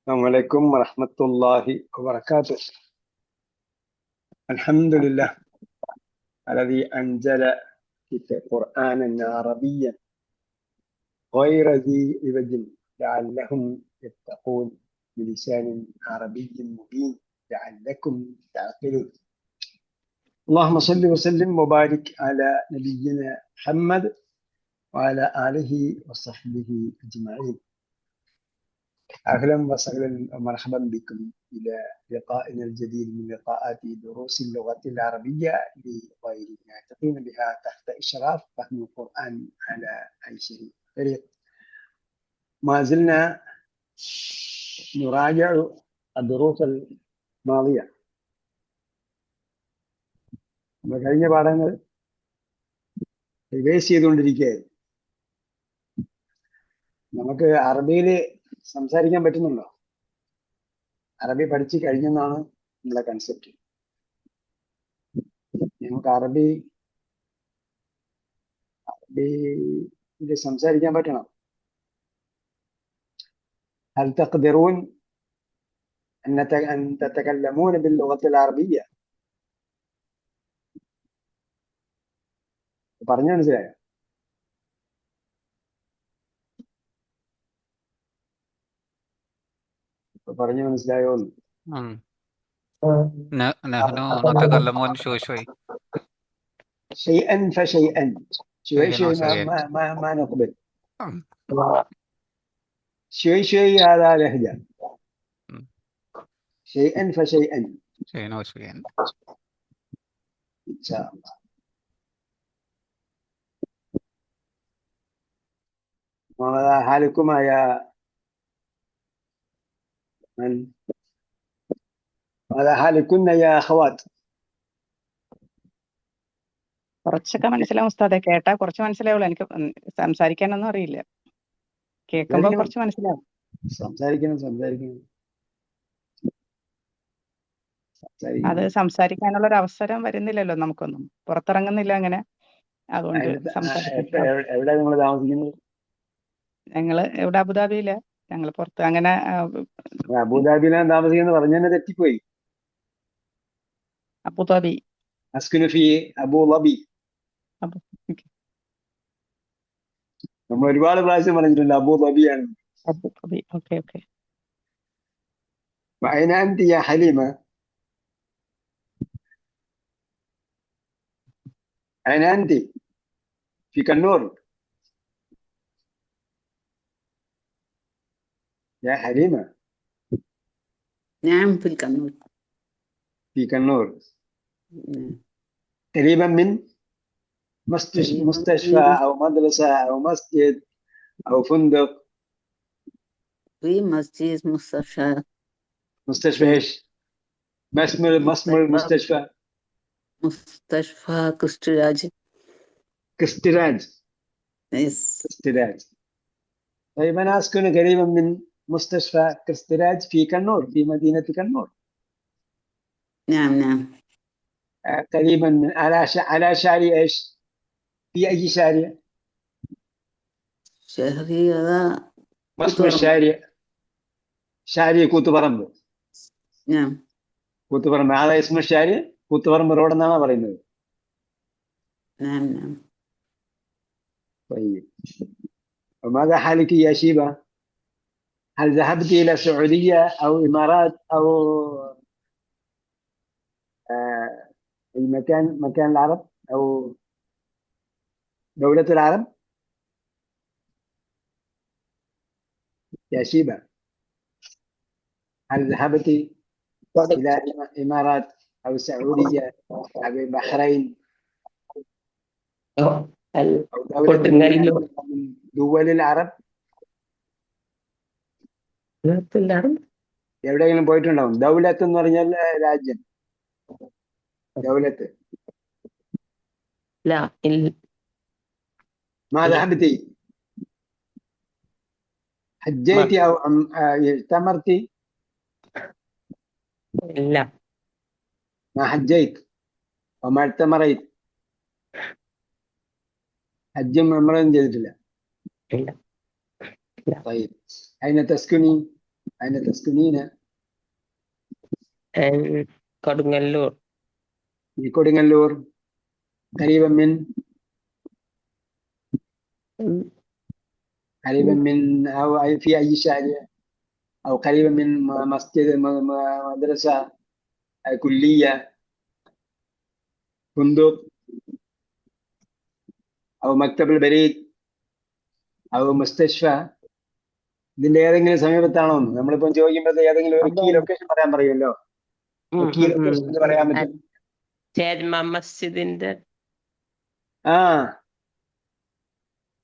السلام عليكم ورحمة الله وبركاته. الحمد لله الذي أنزل قرآنا عربيا غير ذي عوج لعلهم يتقون بلسان عربي مبين لعلكم تعقلون. اللهم صل وسلم وبارك على نبينا محمد وعلى آله وصحبه أجمعين. أهلا وسهلا ومرحبا بكم إلى لقائنا الجديد من لقاءات دروس اللغة العربية لغير ناطقين بها تحت إشراف فهم القرآن على أي شيء طريق. ما زلنا نراجع الدروس الماضية. കഴിഞ്ഞ പാഠങ്ങൾ റിവൈസ് ചെയ്തുകൊണ്ടിരിക്കുകയായിരുന്നു. നമുക്ക് അറബിയിൽ സംസാരിക്കാൻ പറ്റുന്നുണ്ടോ? അറബി പഠിച്ചു കഴിഞ്ഞെന്നാണ് നമ്മുടെ കൺസെപ്റ്റ്. നമുക്ക് അറബിയിൽ സംസാരിക്കാൻ പറ്റണം. هل تقدرون أن تتكلمون باللغة العربية؟ പറഞ്ഞു മനസ്സിലായോ? പറഞ്ഞു മനസ്സിലായോ? نحن نتكلمون شوي شيئا فشيئا شوي شوي شيئا ما نقبل. شوي هذا لهجة. شيئا فشيئا شيئا إن شاء الله. ماذا حالكما يا من؟ ماذا حالكن يا أخوات؟ കുറച്ചൊക്കെ മനസ്സിലാവും ഉസ്താദെ, കേട്ടാ കുറച്ച് മനസ്സിലാവുള്ളൂ. എനിക്ക് സംസാരിക്കാനൊന്നും അറിയില്ല, കേൾക്കുമ്പോ കുറച്ച് മനസ്സിലാവും. സംസാരിക്കണം. അത് സംസാരിക്കാനുള്ള ഒരു അവസരം വരുന്നില്ലല്ലോ, നമുക്കൊന്നും പുറത്തിറങ്ങുന്നില്ല അങ്ങനെ. അതുകൊണ്ട് എവിടെ നിങ്ങൾ താമസിക്കുന്നത്? ഞങ്ങള് ഇവിടെ അബുദാബിയില്. ഞങ്ങള് പുറത്ത് അങ്ങനെ അബുദാബിയിലാണ് താമസിക്കുന്നത് പറഞ്ഞെന്നെ തെറ്റിപ്പോയി. അബുദാബി അസ്കുനു ഫീ അബുദാബി. നമ്മൾ ഒരുപാട് പ്രാവശ്യം പറഞ്ഞിട്ടുണ്ട് അബുദാബിയാണ്. Abu Dhabi. Okay. وأين أنت يا حليمة؟ أين أنت؟ في كنور يا حليمة؟ نعم في الكنور. في كنور قريبا من مستشفى أو مدرسة أو مسجد أو فندق؟ في مسجد مستشفى. مستشفى إيش؟ ما اسم المستشفى؟ مستشفى كستراج. كستراج. طيب أنا أسكن قريبا من مستشفى كستراج في كنور، في مدينة كنور. نعم قريبا من على شارع إيش؟ في أي شارع؟ شهرية. ما اسم الشارع؟ شارع Koothuparamba. نعم Koothuparamba. هذا اسم الشارع Koothuparamba road എന്നാണ് പറയുന്നത്. نعم طيب وماذا حالك يا شيبة؟ هل ذهبت إلى السعودية أو إمارات أو مكان العرب أو دولة العرب يا شيبة؟ هل ذهبت إلى إمارات أو السعودية أو البحرين أو دولة من دول العرب؟ എവിടെയെങ്കിലും പോയിട്ടുണ്ടാവും. ദൗലത്ത് എന്ന് പറഞ്ഞാൽ രാജ്യം. ദൗലത്ത്. ما ذهبتي؟ حجيتي أو اعتمرتي؟ لا ما حجيت وما اعتمريت. حجم عمران جديد. لا. طيب أين تسكني؟ أين تسكنين؟ കൊടുങ്ങല്ലൂർ. في كودينغلور. قريبا من أو في أي شارع، أو قريبا من مسجد، مدرسة، كلية، فندق، أو مكتب البريد، أو مستشفى. ഇതിന്റെ ഏതെങ്കിലും സമീപത്താണോ? നമ്മളിപ്പം ചോദിക്കുമ്പോഴത്തെ ഏതെങ്കിലും ഒരു കീ ലൊക്കേഷൻ പറയാൻ പറയുമല്ലോ. കീ ലൊക്കേഷൻ എന്ന് പറയാൻ പറ്റും. ചേർമ മസ്ജിദിന്റെ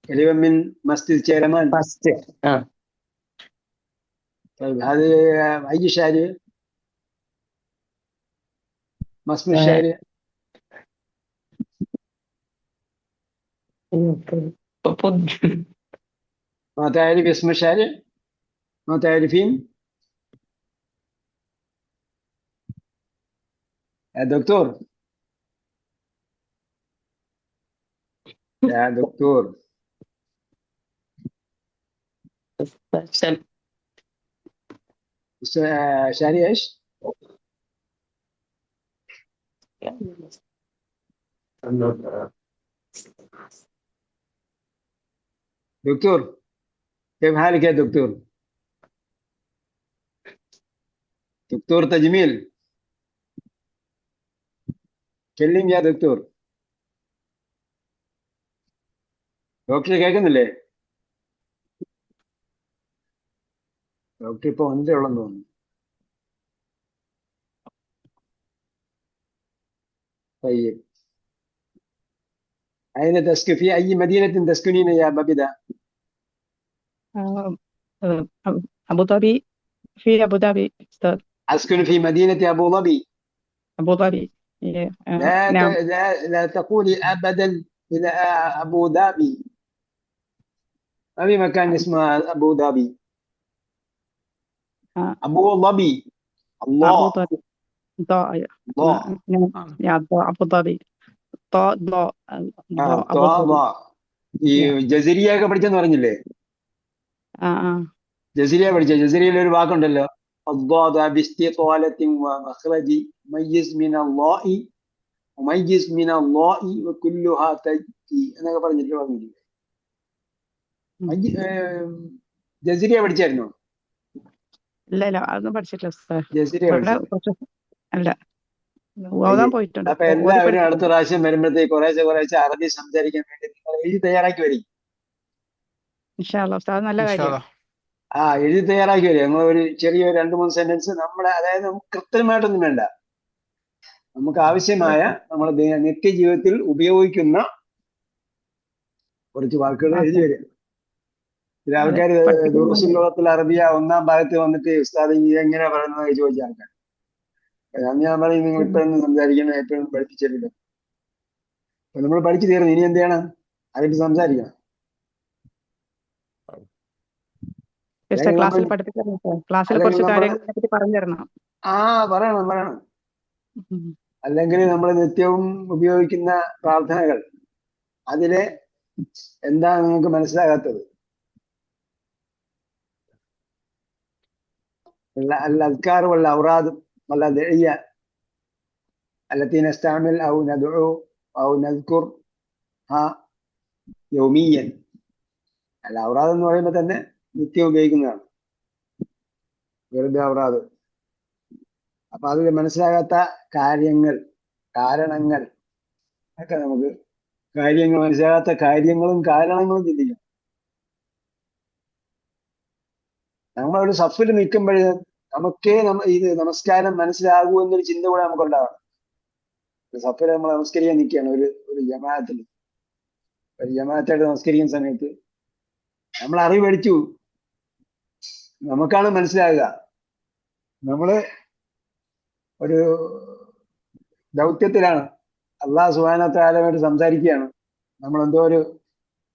قريبا من مسجد شيرمان. ഫസ്റ്റ്. طيب هذه أي شارع؟ ما اسم الشارع؟ ما تعرف اسم الشارع؟ ما تعرفين؟ يا دكتور، يا دكتور. شارع ايش؟ دكتور، كيف حالك يا دكتور؟ دكتور تجميل، كلم يا دكتور. ഡോക്ടർ കേൾക്കുന്നില്ലേ? ഡോക്ടർ ഇപ്പൊ വന്നതേ ഉള്ളെന്ന് തോന്നുന്നു. طيب أين تسكن؟ في أي مدينة تسكنين يا بابدا؟ أبو ظبي. في أبو ظبي أستاذ. أسكن في مدينة أبو ظبي. أبو ظبي. نعم. لا تقولي أبدا إلى أبو ظبي. ما في مكان اسمه أبو ظبي. أبو ظبي. الله. أبو ظبي. ضاء. الله. نعم. يا ضاء أبو ظبي. ضاء ضاء أبو ظبي. ഈ ജസീരിയ ഒക്കെ പഠിച്ചെന്ന് പറഞ്ഞില്ലേ? ജസീരിയ പഠിച്ച. ജസീരിയയിൽ ഒരു വാക്കുണ്ടല്ലോ, الضاد باستطالة ومخرج ميز من الله وميز من الله وكلها تجي എന്നൊക്കെ പറഞ്ഞിട്ട് പറഞ്ഞില്ലേ? ജസീരിയ പഠിച്ചായിരുന്നോ? ഇല്ല അതൊന്നും പഠിച്ചിട്ടില്ല ഉസ്താദ്. ജസീരിയ പഠിച്ചു. അല്ല, ഓതാൻ പോയിട്ടുണ്ട്. അപ്പൊ എല്ലാവരും അടുത്ത പ്രാവശ്യം വരുമ്പോഴത്തേക്ക് കുറേശ്ശെ അറബി സംസാരിക്കാൻ വേണ്ടി നിങ്ങൾ എഴുതി തയ്യാറാക്കി വരും. ഇൻഷാ അല്ലാഹ് ഉസ്താദ്, നല്ല കാര്യം. എഴുതി തയ്യാറാക്കി വരും. നിങ്ങൾ ഒരു ചെറിയ 2-3 സെന്റൻസ് നമ്മുടെ, അതായത് നമുക്ക് കൃത്യമായിട്ടൊന്നും വേണ്ട, നമുക്ക് ആവശ്യമായ നമ്മുടെ നിത്യജീവിതത്തിൽ ഉപയോഗിക്കുന്ന കുറച്ച് വാക്കുകൾ എഴുതി വരിക. ചില ആൾക്കാർ ദുർസുൽ ലോകത്തിൽ അറബിയ 1-ാം ഭാഗത്ത് വന്നിട്ട് ഉസ്താദ് എങ്ങനെ പറയുന്നത് ചോദിച്ച ആൾക്കാർ. ഞാൻ പറയും, നിങ്ങൾ ഇപ്പോഴൊന്നും സംസാരിക്കണം, എപ്പോഴൊന്നും പഠിപ്പിച്ചിട്ടില്ല. അപ്പൊ നമ്മൾ പഠിച്ചു തീർന്നു, ഇനി എന്ത് ചെയ്യണം? അതിട്ട് സംസാരിക്കണം. ക്ലാസ്സിൽ കുറച്ച് കാര്യങ്ങളെ പറ്റി പറഞ്ഞു തരണം. പറയണം. അല്ലെങ്കിൽ നമ്മൾ നിത്യവും ഉപയോഗിക്കുന്ന പ്രാർത്ഥനകൾ, അതിലെ എന്താണ് നിങ്ങൾക്ക് മനസ്സിലാകാത്തത്? الأذكار والأوراد والأدعية التي نستعمل أو ندعو أو نذكرها يوميا. الأوراد എന്ന് പറയുമ്പോൾ തന്നെ നിത്യം ഉപയോഗിക്കുന്നതാണ്, വെറുതെ ഔറാദ്. അപ്പൊ അതിൽ മനസ്സിലാകാത്ത കാരണങ്ങൾ ഒക്കെ നമുക്ക് മനസ്സിലാകാത്ത കാര്യങ്ങളും കാരണങ്ങളും ചിന്തിക്കണം. നമ്മളൊരു സഫിൽ നിൽക്കുമ്പോഴേ ഇത് നമസ്കാരം മനസ്സിലാകൂ എന്നൊരു ചിന്ത കൂടെ നമുക്കുണ്ടാവണം. സഫിൽ നമ്മൾ നമസ്കരിക്കാൻ നിൽക്കുകയാണ് ഒരു ജമാഅത്തായിട്ട് നമസ്കരിക്കുന്ന സമയത്ത് നമ്മൾ അറിവ് പഠിച്ചു, നമുക്കാണ് മനസ്സിലാകുക. നമ്മള് ഒരു ദൗത്യത്തിലാണ്, അള്ളാഹു സുബ്ഹാനഹു വ തആലയുമായിട്ട് സംസാരിക്കുകയാണ്. നമ്മൾ എന്തോ ഒരു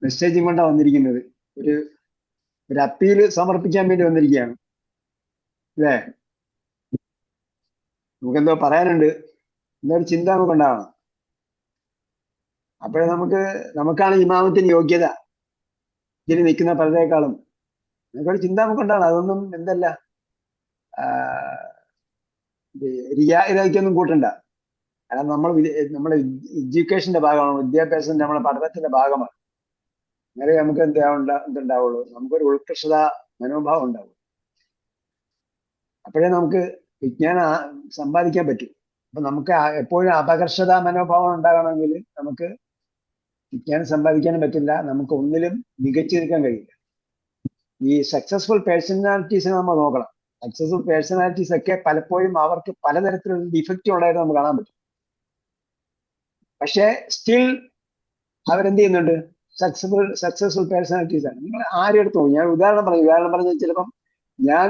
മെസ്സേജും കൊണ്ടാണ് വന്നിരിക്കുന്നത്, ഒരു അപ്പീല് സമർപ്പിക്കാൻ വേണ്ടി വന്നിരിക്കുകയാണ്, അല്ലേ? നമുക്കെന്തോ പറയാനുണ്ട് എന്നൊരു ചിന്ത നമുക്കുണ്ടാവണം. അപ്പോഴേ നമുക്കാണ് ഇമാമത്തിന് യോഗ്യത ഇതിൽ നിൽക്കുന്ന പലരേക്കാളും. നമുക്കൊരു ചിന്ത നമുക്കുണ്ടാവണം. അതൊന്നും എന്തല്ല, ഇതൊന്നും കൂട്ടണ്ട. കാരണം നമ്മുടെ എഡ്യൂക്കേഷന്റെ ഭാഗമാണ്, വിദ്യാഭ്യാസം നമ്മുടെ പഠനത്തിന്റെ ഭാഗമാണ്. അങ്ങനെ നമുക്ക് എന്തുണ്ടാവുള്ളൂ, നമുക്കൊരു ഉത്കർഷത മനോഭാവം ഉണ്ടാവും. അപ്പോഴേ നമുക്ക് വിജ്ഞാനം സമ്പാദിക്കാൻ പറ്റും. അപ്പൊ നമുക്ക് എപ്പോഴും അപകർഷത മനോഭാവം ഉണ്ടാകണമെങ്കിൽ നമുക്ക് വിജ്ഞാനം സമ്പാദിക്കാനും പറ്റില്ല, നമുക്ക് ഒന്നിലും മികച്ചു നിൽക്കാൻ കഴിയില്ല. ഈ സക്സസ്ഫുൾ പേഴ്സണാലിറ്റീസിനെ നമ്മൾ നോക്കണം. സക്സസ്ഫുൾ പേഴ്സണാലിറ്റീസ് ഒക്കെ പലപ്പോഴും അവർക്ക് പലതരത്തിലുള്ള ഡിഫക്റ്റ് ഉണ്ടായിട്ട് നമുക്ക് കാണാൻ പറ്റും. പക്ഷേ സ്റ്റിൽ അവരെന്ത് ചെയ്യുന്നുണ്ട്? സക്സസ്ഫുൾ പേഴ്സണാലിറ്റീസ് ആണ്. നിങ്ങൾ ആരും എടുത്തു, ഞാൻ ഉദാഹരണം പറഞ്ഞാൽ ചിലപ്പം ഞാൻ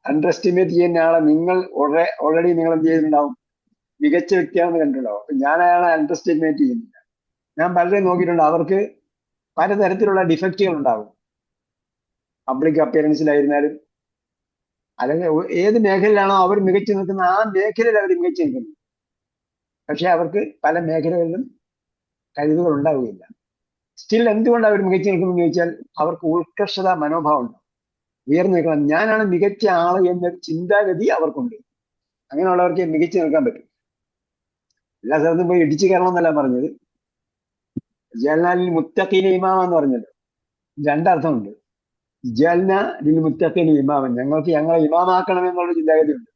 അണ്ടർ എസ്റ്റിമേറ്റ് ചെയ്യുന്ന ആളെ നിങ്ങൾ ഓൾറെഡി നിങ്ങൾ എന്ത് ചെയ്തിട്ടുണ്ടാവും, മികച്ച വ്യക്തിയാണെന്ന് കണ്ടിട്ടുണ്ടാവും. അപ്പൊ ഞാൻ അയാളെ അണ്ടർ എസ്റ്റിമേറ്റ് ചെയ്യുന്നില്ല. ഞാൻ പലരെയും നോക്കിയിട്ടുണ്ട്, അവർക്ക് പലതരത്തിലുള്ള ഡിഫക്റ്റുകൾ ഉണ്ടാകും. പബ്ലിക് അപ്പിയറൻസിലായിരുന്നാലും അല്ലെങ്കിൽ ഏത് മേഖലയിലാണോ അവർ മികച്ചു നിൽക്കുന്ന ആ മേഖലയിൽ അവർ മികച്ചു നിൽക്കുന്നു. പക്ഷെ അവർക്ക് പല മേഖലകളിലും കഴിവുകൾ ഉണ്ടാവുകയില്ല. സ്റ്റിൽ എന്തുകൊണ്ട് അവർ മികച്ചു നിൽക്കുന്നു ചോദിച്ചാൽ അവർക്ക് ഉത്കർഷത മനോഭാവം ഉണ്ടാവും. ഉയർന്നു നിൽക്കണം, ഞാനാണ് മികച്ച ആള് എന്നൊരു ചിന്താഗതി അവർക്കുണ്ട്. അങ്ങനെയുള്ളവർക്ക് മികച്ചു നിൽക്കാൻ പറ്റും. എല്ലാ സ്ഥലത്തും പോയി ഇടിച്ചു കയറണം എന്നല്ല പറഞ്ഞത്. ജഅൽനാലിൽ മുത്തഖീന ഇമാമ എന്ന് പറഞ്ഞല്ലോ, രണ്ടർത്ഥമുണ്ട്. ജഅൽന ലിൽ മുത്തഖീന ഇമാമൻ, ഞങ്ങൾക്ക് ഞങ്ങളെ ഇമാമാക്കണം എന്നുള്ള ചിന്താഗതി ഉണ്ട്.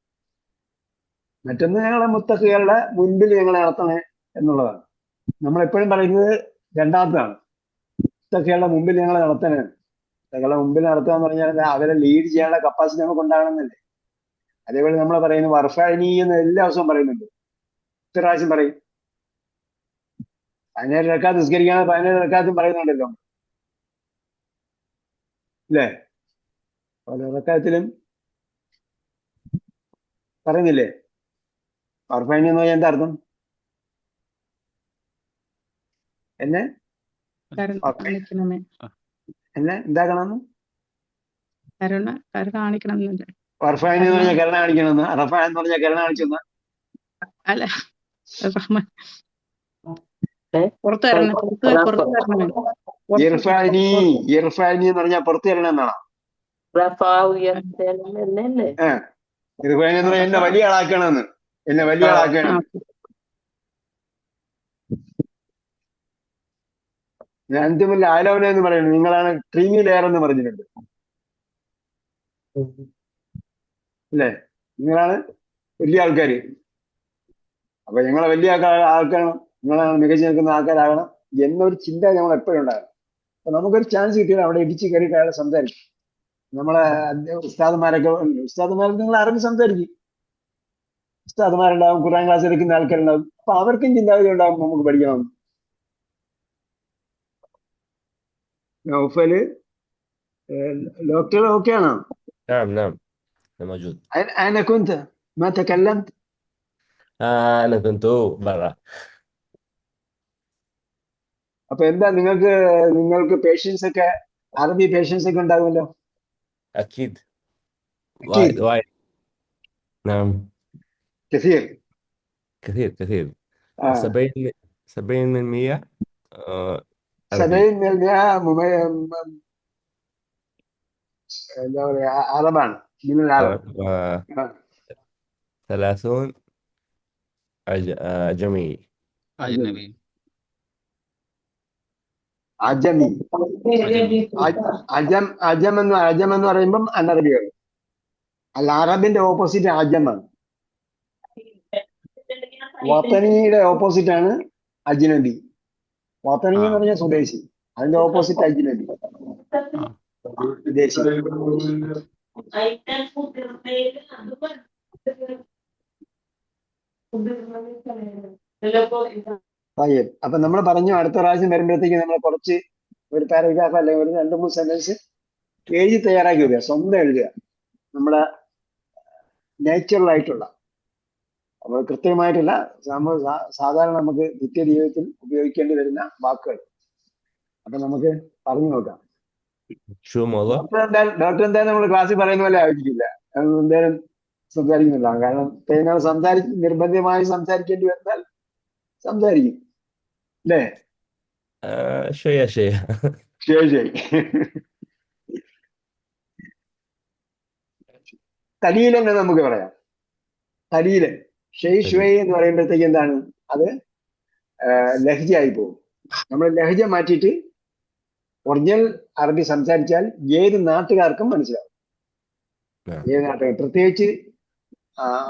മറ്റൊന്ന് ഞങ്ങളെ മുത്തഖികളുടെ മുൻപിൽ ഞങ്ങളെ നടത്തണേ എന്നുള്ളതാണ്. നമ്മളെപ്പോഴും പറയുന്നത് രണ്ടാമതാണ്, മുത്തഖികളുടെ മുമ്പിൽ ഞങ്ങളെ നടത്തണേ. മുത്തഖികളുടെ മുമ്പിൽ നടത്തുക എന്ന് പറഞ്ഞാൽ അവരെ ലീഡ് ചെയ്യാനുള്ള കപ്പാസിറ്റി നമുക്ക് ഉണ്ടാകണമെന്നല്ലേ. അതേപോലെ നമ്മൾ പറയുന്നത് വർഫഅനി എന്ന് എല്ലാ ദിവസവും പറയുന്നുണ്ട്, ഇത്ര പ്രാവശ്യം പറയും. 17 റക്അത്ത് നിസ്കരിക്കുകയാണ്, 17 റക്അത്തും പറയുന്നുണ്ടല്ലോ അല്ലേ? ഓരോ റക്അത്തിലും പറയുന്നില്ലേ? വർഫഅനി എന്ന് പറഞ്ഞാൽ എന്താ അർത്ഥം? എന്നെ കാണിക്കണമേ, എന്താക്കണമെന്ന്? കരുണ കാണിക്കണം എന്നല്ലേ? വർഫഅനി എന്ന് പറഞ്ഞാൽ കരുണ കാണിക്കണമെന്ന്, റഫ എന്ന് പറഞ്ഞാൽ കരുണ കാണിച്ചെന്ന്. അല്ല, പുറത്തു തരണേ, പുറത്തു തരണമേ. ഇർഫാനി എന്ന് പറഞ്ഞാൽ പുറത്തു തരണം എന്നാണോ? ഇർഫാനി എന്ന് പറഞ്ഞാൽ എന്നെ വലിയ ആളാക്കണമെന്ന്, എന്നെ വലിയ ആളാക്കണം. അന്തിമല്ല ആലോചന എന്ന് പറയുന്നത് നിങ്ങളാണ് ക്രീമി ലെയർ എന്ന് പറഞ്ഞിട്ടുണ്ട് അല്ലേ? നിങ്ങളാണ് വലിയ ആൾക്കാര്. അപ്പൊ ഞങ്ങളെ വലിയ ആൾക്കാരാണ്, നിങ്ങളാണ് മികച്ചു നിൽക്കുന്ന ആൾക്കാരാകണം എന്നൊരു ചിന്ത നമ്മൾ എപ്പോഴും ഉണ്ടാകണം. അപ്പൊ നമുക്കൊരു ചാൻസ് കിട്ടിയാൽ അവിടെ ഇടിച്ച് കയറിയിട്ട് അയാളെ സംസാരിക്കും. നമ്മളെ ഉസ്താദുമാരൊക്കെ നിങ്ങൾ അറബി സംസാരിക്കും, ഉസ്താദുമാരുണ്ടാവും, ഖുർആൻ ക്ലാസ് എടുക്കുന്ന ആൾക്കാരുണ്ടാവും. അപ്പൊ അവർക്കും ചിന്താഗതി ഉണ്ടാവും നമുക്ക് പഠിക്കണം. നൗഫല് ഡോക്ടർ ഓക്കെ ആണോ? نعم نعم أنا موجود. أين كنت؟ ما تكلمت؟ أنا كنت برا. അപ്പൊ എന്താ നിങ്ങൾക്ക് പേഷ്യൻസ് ഒക്കെ, അറബി പേഷ്യൻസ് ഒക്കെ ഉണ്ടാകുമല്ലോ? أكيد وايد وايد. نعم كثير كثير كثير. 70% 70% എന്താ പറയാ അറബാണ്. عرب 30 أجمي. أجنبي. അജമി. അജം എന്ന് പറയുമ്പം അനറബിയാണ്. അല്ല, അറബിന്റെ ഓപ്പോസിറ്റ് അജമാണ്. വത്തനിയുടെ ഓപ്പോസിറ്റ് ആണ് അജ്നബി. വത്തനി എന്ന് പറഞ്ഞാൽ സ്വദേശി, അതിന്റെ ഓപ്പോസിറ്റ് അജ്നബി, വിദേശി. അപ്പൊ നമ്മൾ പറഞ്ഞു അടുത്ത പ്രാവശ്യം വരുമ്പോഴത്തേക്ക് നമ്മൾ കുറച്ച് ഒരു പാരഗ്രാഫ് അല്ലെങ്കിൽ ഒരു 2-3 സെന്റൻസ് എഴുതി തയ്യാറാക്കി വരിക, സ്വന്തം എഴുതുക. നമ്മുടെ നാച്ചുറൽ ആയിട്ടുള്ള, നമ്മൾ കൃത്യമായിട്ടുള്ള സാധാരണ നമുക്ക് നിത്യജീവിതത്തിൽ ഉപയോഗിക്കേണ്ടി വരുന്ന വാക്കുകൾ. അപ്പൊ നമുക്ക് പറഞ്ഞു നോക്കാം. ഡോക്ടർ എന്തായാലും നമ്മൾ ക്ലാസ്സിൽ പറയുന്ന പോലെ ആയിരിക്കില്ല, എന്തായാലും സംസാരിക്കുന്നില്ല. കാരണം നിർബന്ധമായി സംസാരിക്കേണ്ടി വന്നാൽ സംസാരിക്കും അല്ലേ? شوية ശരി. കലീലൻ എന്ന് നമുക്ക് പറയാം. കലീലൻ. ഷെയ്ഷ്വൈ എന്ന് പറയുമ്പോഴത്തേക്ക് എന്താണ് അത് ലഹ്ജയായി പോകും. നമ്മൾ ലഹജ മാറ്റിയിട്ട് ഒറിജിനൽ അറബി സംസാരിച്ചാൽ ഏത് നാട്ടുകാർക്കും മനസ്സിലാവും. ഏത് നാട്ടുകാർ, പ്രത്യേകിച്ച്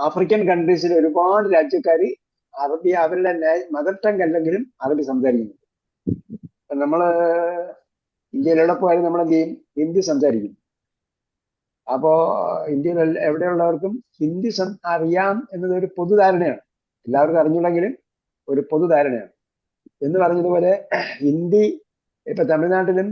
ആഫ്രിക്കൻ കൺട്രീസിൽ ഒരുപാട് രാജ്യക്കാർ അറബി അവരുടെ മദർ ടങ് അല്ലെങ്കിലും അറബി സംസാരിക്കുന്നുണ്ട്. നമ്മള് ഇന്ത്യയിലെവിടെ പോയാലും നമ്മൾ എന്ത് ചെയ്യും? ഹിന്ദി സംസാരിക്കും. അപ്പോ ഇന്ത്യയിൽ എവിടെയുള്ളവർക്കും ഹിന്ദി അറിയാം എന്നത് ഒരു പൊതുധാരണയാണ്. എല്ലാവർക്കും അറിഞ്ഞില്ലെങ്കിലും ഒരു പൊതുധാരണയാണ്. എന്ന് പറഞ്ഞതുപോലെ ഹിന്ദി ഇപ്പൊ തമിഴ്നാട്ടിലും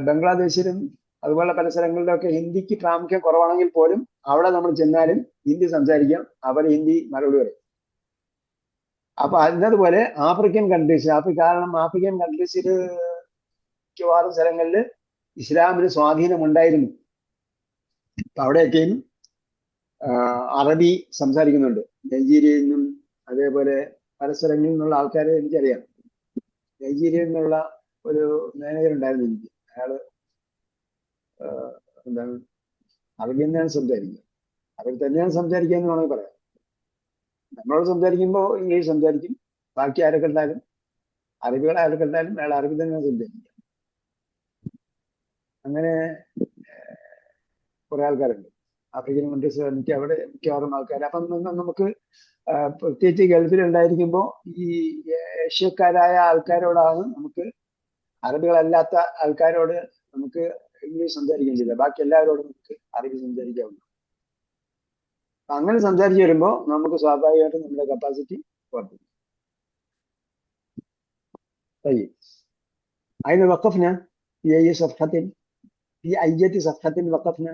ബംഗ്ലാദേശിലും അതുപോലെ പല സ്ഥലങ്ങളിലൊക്കെ ഹിന്ദിക്ക് പ്രാമുഖ്യം കുറവാണെങ്കിൽ പോലും അവിടെ നമ്മൾ ചെന്നാലും ഹിന്ദി സംസാരിക്കാം, അവർ ഹിന്ദി മറുപടി പറയും. അപ്പൊ അതിനതുപോലെ ആഫ്രിക്കൻ കൺട്രീസ്, കാരണം ആഫ്രിക്കൻ കൺട്രീസിൽ മിക്കവാറും സ്ഥലങ്ങളിൽ ഇസ്ലാമിന് സ്വാധീനമുണ്ടായിരുന്നു. അപ്പൊ അവിടെയൊക്കെയും അറബി സംസാരിക്കുന്നുണ്ട്. നൈജീരിയയിൽ നിന്നും അതേപോലെ പല സ്ഥലങ്ങളിൽ നിന്നുള്ള ആൾക്കാരെ എനിക്കറിയാം. നൈജീരിയയിൽ നിന്നുള്ള ഒരു മാനേജർ ഉണ്ടായിരുന്നു എനിക്ക്. അയാള് എന്താണ് അറബി തന്നെയാണ് സംസാരിക്കുക. അവർ തന്നെയാണ് സംസാരിക്കുക എന്ന് വേണമെങ്കിൽ പറയാം. നമ്മളോട് സംസാരിക്കുമ്പോൾ ഇംഗ്ലീഷ് സംസാരിക്കും. ബാക്കി ആരെ കണ്ടാലും അറബികളെ ആരെ കണ്ടാലും അയാൾ അറബി തന്നെയാണ് സംസാരിക്കുക. അങ്ങനെ കുറെ ആൾക്കാരുണ്ട് ആഫ്രിക്കൻ കൺട്രീസ്. എനിക്ക് അവിടെ മിക്കവാറും ആൾക്കാർ. അപ്പം നമുക്ക് പ്രത്യേകിച്ച് ഗൾഫിൽ ഉണ്ടായിരിക്കുമ്പോൾ ഈ ഏഷ്യക്കാരായ ആൾക്കാരോടാണ് നമുക്ക്, അറബികളല്ലാത്ത ആൾക്കാരോട് നമുക്ക് ഇംഗ്ലീഷ് സംസാരിക്കേണ്ടില്ല. ബാക്കി എല്ലാവരോടും നമുക്ക് അറബി സംസാരിക്കാവുന്നു. അങ്ങനെ സംസാരിച്ച് വരുമ്പോൾ നമുക്ക് സ്വാഭാവികമായിട്ടും നമ്മുടെ കപ്പാസിറ്റി വർദ്ധിക്കും. അതിന് വഖഫ്ന في أي صفحة في أي صفحة وقفنا؟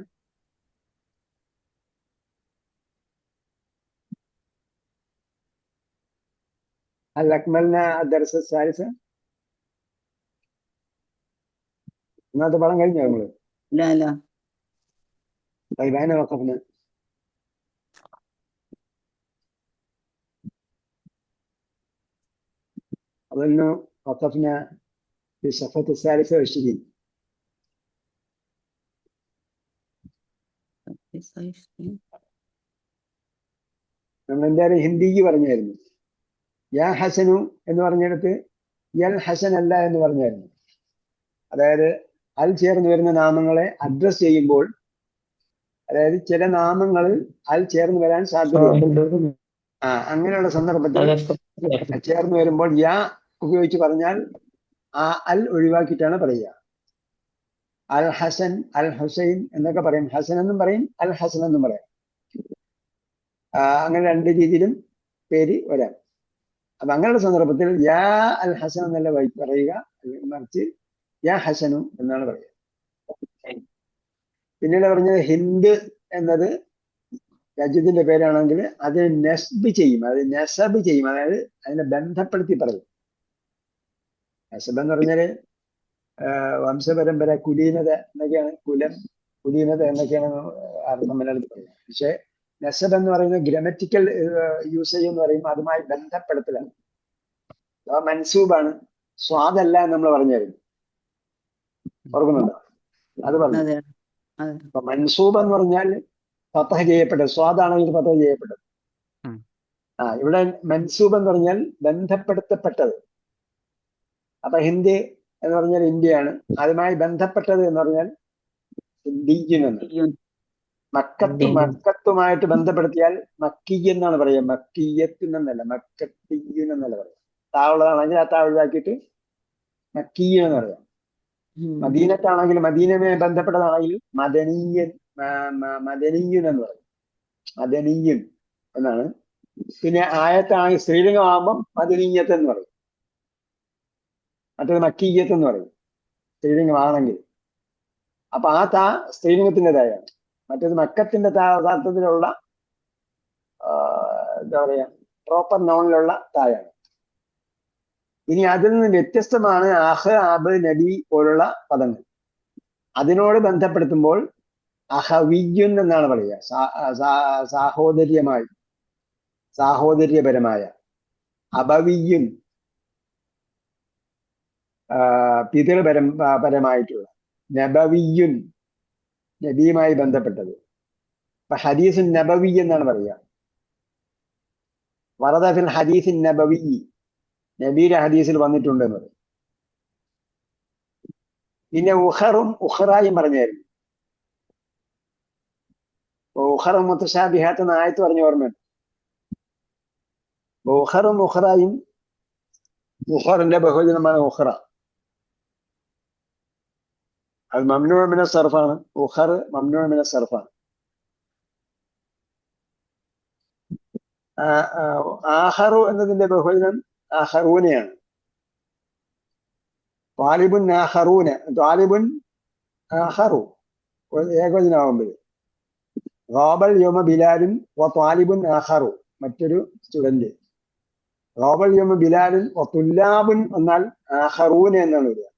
هل أكملنا الدرس الثالث؟ ماذا بلغنا اليوم؟ لا. طيب أين وقفنا؟ أظن وقفنا في الصفحة 23. നമ്മൾ എന്തായാലും ഹിന്ദിക്ക് പറഞ്ഞായിരുന്നു. യാ ഹസനു എന്ന് പറഞ്ഞെടുത്ത് യൽ ഹസൻ അല്ല എന്ന് പറഞ്ഞായിരുന്നു. അതായത് അൽ ചേർന്ന് വരുന്ന നാമങ്ങളെ അഡ്രസ് ചെയ്യുമ്പോൾ, അതായത് ചില നാമങ്ങളിൽ അൽ ചേർന്ന് വരാൻ സാധ്യതയുണ്ട്. അങ്ങനെയുള്ള സന്ദർഭത്തിൽ ചേർന്ന് വരുമ്പോൾ യാ ഉപയോഗിച്ച് പറഞ്ഞാൽ ആ അൽ ഒഴിവാക്കിയിട്ടാണ് പറയുക. അൽ ഹസൻ, അൽ ഹുസൈൻ എന്നൊക്കെ പറയും. ഹസൻ എന്നും പറയും, അൽ ഹസൻ എന്നും പറയാം. അങ്ങനെ രണ്ട് രീതിയിലും പേര് വരാം. അപ്പൊ അങ്ങനെയുള്ള സന്ദർഭത്തിൽ യാ അൽ ഹസൻ എന്നല്ല പറയുക, മറിച്ച് യാ ഹസനു എന്നാണ് പറയുക. പിന്നീട് പറഞ്ഞത് ഹിന്ദ് എന്നത് രാജ്യത്തിന്റെ പേരാണെങ്കിൽ അത് നെസ്ബ് ചെയ്യും, അത് നെസബ് ചെയ്യും, അതായത് അതിനെ ബന്ധപ്പെടുത്തി പറയും. നെസബ് എന്ന് പറഞ്ഞാല് വംശപരമ്പര, കുലീനത എന്നൊക്കെയാണ്. കുലീനത എന്നൊക്കെയാണ് അർത്ഥം മലയാളത്തിൽ പറയുന്നത്. പക്ഷെ നെസബ് എന്ന് പറയുന്നത് ഗ്രമറ്റിക്കൽ യൂസേജ് എന്ന് പറയുമ്പോൾ അതുമായി ബന്ധപ്പെടുത്തലാണ്. മൻസൂബാണ്, സ്വാദല്ല എന്ന് നമ്മൾ പറഞ്ഞായിരുന്നു. ഓർക്കുന്നുണ്ടോ? അത് പറഞ്ഞു. അപ്പൊ മൻസൂബ് എന്ന് പറഞ്ഞാൽ ഫതഹ് ചെയ്യപ്പെട്ടത്, സ്വാദാണെങ്കിൽ ഫതഹ് ചെയ്യപ്പെട്ടത്. ഇവിടെ മൻസൂബ് എന്ന് പറഞ്ഞാൽ ബന്ധപ്പെടുത്തപ്പെട്ടത്. അപ്പൊ ഹിന്ദി എന്ന് പറഞ്ഞാൽ ഇന്ത്യയാണ്. അതുമായി ബന്ധപ്പെട്ടത് എന്ന് പറഞ്ഞാൽ ഹിന്ദിയൻ എന്ന്. മക്കത്തുമായിട്ട് ബന്ധപ്പെടുത്തിയാൽ മക്കിയൻ എന്നാണ് പറയുക. മക്കിയത്തിൻ എന്നല്ല, മക്കത്തിയൻ എന്നല്ല പറയുക. താവുള്ളതാണെങ്കിൽ ആ താവുള്ളതാക്കിയിട്ട് മക്കിയൻ എന്ന് പറയാം. മദീനത്താണെങ്കിൽ മദീനയുമായി ബന്ധപ്പെട്ടതാണെങ്കിൽ മദനീയൻ എന്ന് പറയും. മദനീയൻ എന്നാണ്. പിന്നെ ആയത്താണെങ്കിൽ സ്ത്രീലിംഗമാകുമ്പം മദനീയത്ത് എന്ന് പറയും. മറ്റേത് മക്കീയത്ത് എന്ന് പറയും സ്ത്രീലിംഗമാണെങ്കിൽ. അപ്പൊ ആ താ സ്ത്രീലിംഗത്തിൻ്റെതായാണ്. മറ്റേത് മക്കത്തിന്റെ യഥാർത്ഥത്തിലുള്ള എന്താ പറയാ പ്രോപ്പർ നൗണിലുള്ള തായാണ്. ഇനി അതിൽ നിന്ന് വ്യത്യസ്തമാണ് അഹ്, അബ്, നബി പോലുള്ള പദങ്ങൾ. അതിനോട് ബന്ധപ്പെടുത്തുമ്പോൾ അഹവിയുൻ എന്നാണ് പറയുക. സാഹോദര്യപരമായ. അബവിയുൻ പിതൃപരമായിട്ടുള്ള. നബവിയുൻ നബിയുമായി ബന്ധപ്പെട്ടത്. ഇപ്പൊ ഹദീസ് നബവി എന്നാണ് പറയുക. വറദ ഫിൽ ഹദീസ് നബവി, നബിയുടെ ഹദീസിൽ വന്നിട്ടുണ്ട് എന്ന് പറയും. പിന്നെ ഉഖറും ഉഖറായും പറഞ്ഞായിരുന്നു. ഉഖറും മുത്തശാബിഹാത്ത് എന്ന ആയത്ത് പറഞ്ഞ ഓർമ്മയുണ്ട്. ഉഖറും ഉഖറായും, ഉഖറിന്റെ ബഹുവചനമാണ് ഉഖറ. അത് മംനൂഅ മിന സർഫാണ്. ഉഖർ മംനൂഅ മിന സർഫാണ്. ആഹറു എന്നതിന്റെ ബഹുവചനം ആഹറൂനയാണ്. ത്വാലിബുൻ ആഹറൂന, ത്വാലിബുൻ ആഹറു ഏകവചനമാകുമ്പോൾ. ഗാബൽ യൗമ ബിലാലുൻ വ ത്വാലിബുൻ ആഹറു, മറ്റൊരു സ്റ്റുഡന്റ്. ഗാബൽ യൗമ ബിലാലുൻ വ തുല്ലാബുൻ എന്നാൽ ആഹറൂന എന്നാണ് വരിക.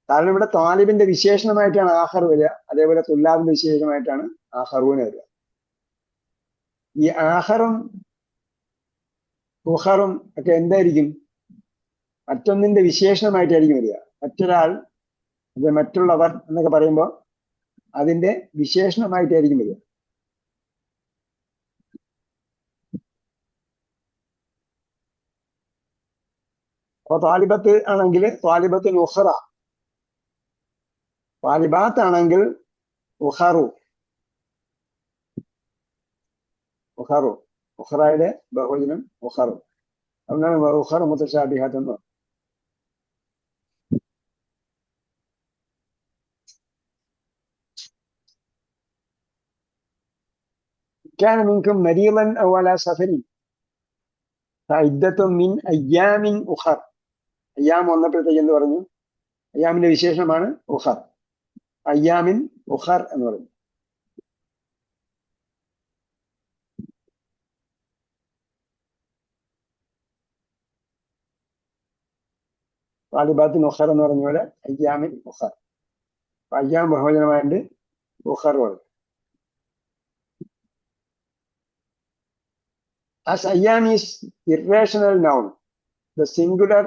കാരണം ഇവിടെ ത്വാലിബിന്റെ വിശേഷണമായിട്ടാണ് ആഹർ വരിക, അതേപോലെ തുല്ലാബിന്റെ വിശേഷണമായിട്ടാണ് ആഹറൂന വരിക. ഈ ആഹറും ഉഖറും ഒക്കെ എന്തായിരിക്കും? മറ്റൊന്നിന്റെ വിശേഷണമായിട്ടായിരിക്കും വരിക. മറ്റൊരാൾ, അത് മറ്റുള്ളവർ എന്നൊക്കെ പറയുമ്പോൾ അതിന്റെ വിശേഷണമായിട്ടായിരിക്കും വരിക. അപ്പൊ ത്വാലിബത്ത് ആണെങ്കിൽ ത്വാലിബത്തുൽ ഉഖറ, ത്വാലിബാത്ത് ആണെങ്കിൽ ഉഖറു, ഉഖറു, ഉഖറയുടെ ബഹുവചനം ഉഖറു. അതുകൊണ്ടാണ് ഉഖർ മുത്തശാബിഹാത്ത് എന്ന്. كان منكم مريضا أو على سفر فعدة من أيام أخر. അയ്യാം വന്നപ്പോഴത്തേക്ക് എന്ത് പറഞ്ഞു? അയ്യാമിന്റെ വിശേഷമാണ് ഉഖർ. അയ്യാമിൻ ഉഖർ എന്ന് പറഞ്ഞു. ത്വാലിബാത്തിൻ ഉഖർ എന്ന് പറഞ്ഞ പോലെ അയ്യാമിൻ ഉഖർ. അയ്യാം ബഹുവചനമായിട്ട് ഉഖർ പറഞ്ഞു. As ayyam is irrational noun, the singular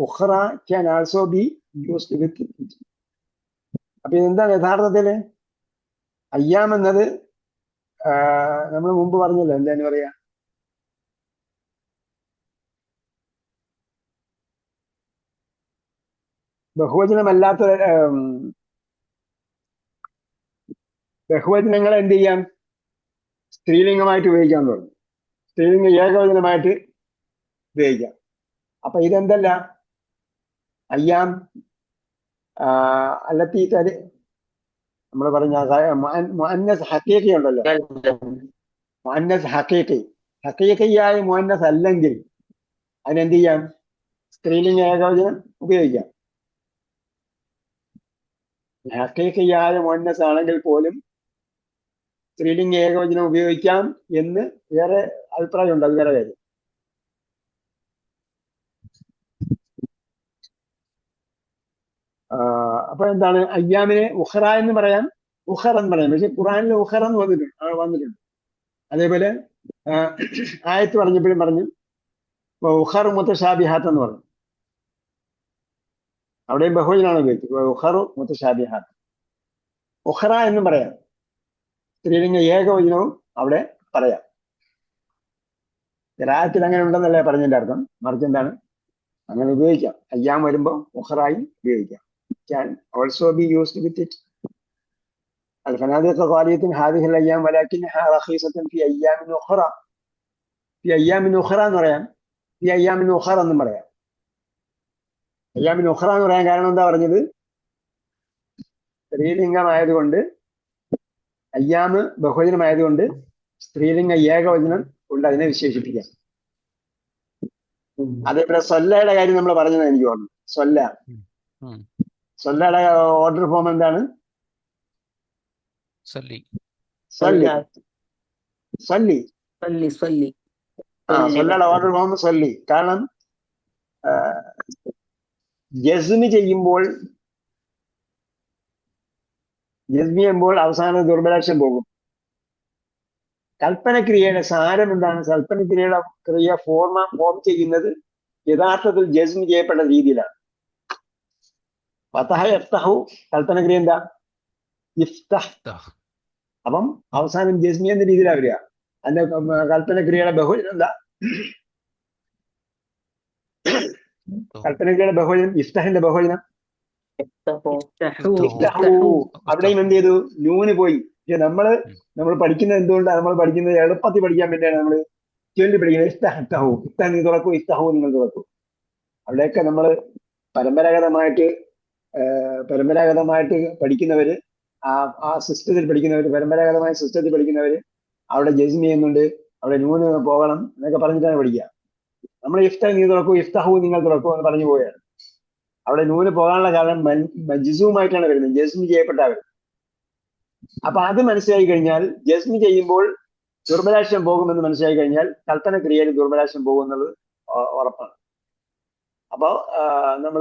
ukhra can also be used with it. അപ്പൊ ഇതെന്താണ് യഥാർത്ഥത്തില്? അയ്യാം എന്നത് നമ്മൾ മുമ്പ് പറഞ്ഞല്ലോ, എന്താന്ന് പറയാ, ബഹുവചനമല്ലാത്ത ബഹുവചനങ്ങളെ എന്ത് ചെയ്യാം? സ്ത്രീലിംഗമായിട്ട് ഉപയോഗിക്കാന്ന് പറഞ്ഞു. സ്ത്രീലിംഗ ഏകവചനമായിട്ട് ഉപയോഗിക്കാം. അപ്പൊ ഇതെന്തല്ല? അയ്യാം അല്ലത്തി നമ്മൾ പറഞ്ഞ മുഅന്നസ് ഹഖീഖി ഉണ്ടല്ലോ, മുഅന്നസ് ഹഖീഖി, ഹഖീഖിയായ മുഅന്നസ് അല്ലെങ്കിൽ അതിനെന്ത് ചെയ്യാം? സ്ത്രീലിംഗ ഏകവചനം ഉപയോഗിക്കാം. ഹഖീഖിയായ മുഅന്നസ് ആണെങ്കിൽ പോലും സ്ത്രീലിംഗ ഏകവചനം ഉപയോഗിക്കാം എന്ന് വേറെ അഭിപ്രായമുണ്ട്. അത് വേറെ കാര്യം. അപ്പൊ എന്താണ്? അയ്യാമിനെ ഉഖറ എന്ന് പറയാം, ഉഖർ എന്ന് പറയാം. പക്ഷെ ഖുർആനിൽ ഉഖർ എന്ന് വന്നിട്ടുണ്ട്. അതേപോലെ ആയത്ത് പറഞ്ഞപ്പോഴും പറഞ്ഞു ഉഖർ മുത്തശാബിഹാത്ത് എന്ന് പറഞ്ഞു. അവിടെയും ബഹുവചനാണ് ഉപയോഗിച്ചത്. ഉഖറു മുത്തശാബിഹാത്ത്. ഉഖറ എന്നും പറയാം, സ്ത്രീലിംഗ ഏകവചനവും അവിടെ പറയാം. ഖിറാഅത്തിൽ അങ്ങനെ ഉണ്ടെന്നല്ലേ പറഞ്ഞതിന്റെ അർത്ഥം. മറിച്ച് എന്താണ്? അങ്ങനെ ഉപയോഗിക്കാം. അയ്യാം വരുമ്പോൾ ഉഖറായി ഉപയോഗിക്കാം. Can also be used with it. الفنادق غالية هذه الأيام ولكنها رخيصة في أيام أخرى. في أيام أخرى എന്ന് പറയാം, في أيام أخرى എന്നും പറയാം. أيام أخرى എന്ന് പറയാൻ കാരണം എന്താ പറഞ്ഞത്? സ്ത്രീലിംഗമായതുകൊണ്ട്, അയ്യാമ് ബഹുവചനമായതുകൊണ്ട് സ്ത്രീലിംഗ ഏകവചനം കൊണ്ട് അതിനെ വിശേഷിപ്പിക്കാം. അതേപോലെ സൊല്ലയുടെ കാര്യം നമ്മൾ പറഞ്ഞത് എനിക്ക് ഓർമ്മ. സൊല്ലയുടെ ഓർഡർ ഫോം എന്താണ്? സല്ലി. സൊല്ലയുടെ ഓർഡർ ഫോം സല്ലി. കാരണം ജസ്മി ചെയ്യുമ്പോൾ അവസാന ദുർബലാക്ഷം പോകും. കൽപ്പനക്രിയയുടെ സാരം എന്താണ്? കൽപ്പനക്രിയ ഫോം ചെയ്യുന്നത് യഥാർത്ഥത്തിൽ ജസ്മി ചെയ്യപ്പെട്ട രീതിയിലാണ്. ഫതഹ യഫ്തഹു, കൽപ്പനക്രിയ എന്താ? ഇഫ്തഹ്. അപ്പം അവസാനം ജസ്മി എന്ന രീതിയിലാണ് വരിക. അതിന്റെ കൽപ്പനക്രിയയുടെ ബഹുവചനം എന്താ? കൽപ്പനക്രിയയുടെ ബഹുവചനം ഇഫ്തഹിന്റെ ബഹുവചനം ഇഫ്തഹു. അവിടെയും എന്ത് ചെയ്തു? നൂന് പോയി. പക്ഷെ നമ്മൾ പഠിക്കുന്നത് എന്തുകൊണ്ടാണ്? നമ്മൾ പഠിക്കുന്നത് എളുപ്പത്തിൽ പഠിക്കാൻ വേണ്ടിയാണ് നമ്മൾ ചൊല്ലി പഠിക്കുന്നത്. ഇഫ്തഹു, ഇഫ്തഹ് നീ തുറക്കൂ, ഇഫ്തഹു നിങ്ങൾ തുറക്കൂ. അവിടെയൊക്കെ നമ്മൾ പരമ്പരാഗതമായിട്ട് പഠിക്കുന്നവര്, ആ സിസ്റ്റത്തിൽ പഠിക്കുന്നവര്, പരമ്പരാഗതമായ സിസ്റ്റത്തിൽ പഠിക്കുന്നവര് അവിടെ ജസ്മി ചെയ്യുന്നുണ്ട്, അവിടെ നൂന് പോകണം എന്നൊക്കെ പറഞ്ഞിട്ടാണ് പഠിക്കുക. നമ്മൾ ഇഫ്തഹ് നീ തുറക്കൂ, ഇഫ്തഹു നിങ്ങൾ തുറക്കൂ എന്ന് പറഞ്ഞു പോവുകയാണ്. അവിടെ നൂന് പോകാനുള്ള കാരണം മജ്സൂമായിട്ടാണ് വരുന്നത്, ജസ്മി ചെയ്യപ്പെട്ടാ വരുന്നത്. അപ്പൊ അത് മനസ്സിലായി കഴിഞ്ഞാൽ, ജസ്മി ചെയ്യുമ്പോൾ ദുർബലാശയം പോകുമെന്ന് മനസ്സിലായി കഴിഞ്ഞാൽ കൽപ്പന ക്രിയയിൽ ദുർബലാശയം പോകുമെന്നുള്ളത് ഉറപ്പാണ്. അപ്പൊ നമ്മൾ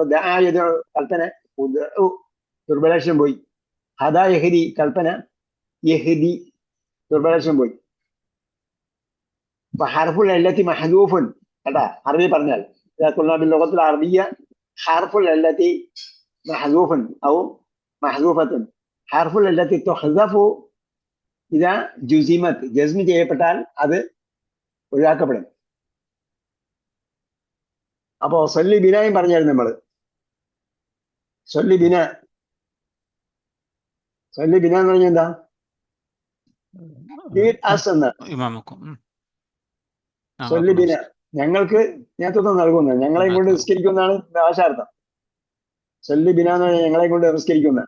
കൽപ്പന ദുർബലാശയം പോയി. ഹദാ യഹ്ദി കൽപ്പന യഹ്ദി ദുർബലാശയം പോയി. അപ്പൊ ഹർഫുൽ അല്ലത്തി മഹദൂഫുൻ, കേട്ടാ അറബി പറഞ്ഞാൽ ലോകത്തിൽ അറബിയ ഹർഫുൽ അല്ലത്തി മഹദൂഫുൻ ഔ മഹദൂഫത്തുൻ. ഹർഫുൽ അല്ലത്തി തുഹ്ദഫു ഇതാ ജുസിമത്ത്, ജസ്മി ചെയ്യപ്പെട്ടാൽ അത് ഒഴിവാക്കപ്പെടും. അപ്പോ സൊല്ലി ബിനായും പറഞ്ഞായിരുന്നു നമ്മള്. സൊല്ലി ബിന എന്ന് പറഞ്ഞാൽ എന്താ? സൊല്ലി ബിന, ഞങ്ങൾക്ക് നേതൃത്വം നൽകുന്ന, ഞങ്ങളെ കൊണ്ട് നിസ്കരിക്കുന്നതാണ് ഭാഷാർത്ഥം. സൊല്ലി ബിന എന്ന് പറഞ്ഞാൽ ഞങ്ങളെ കൊണ്ട് നിസ്കരിക്കുന്ന,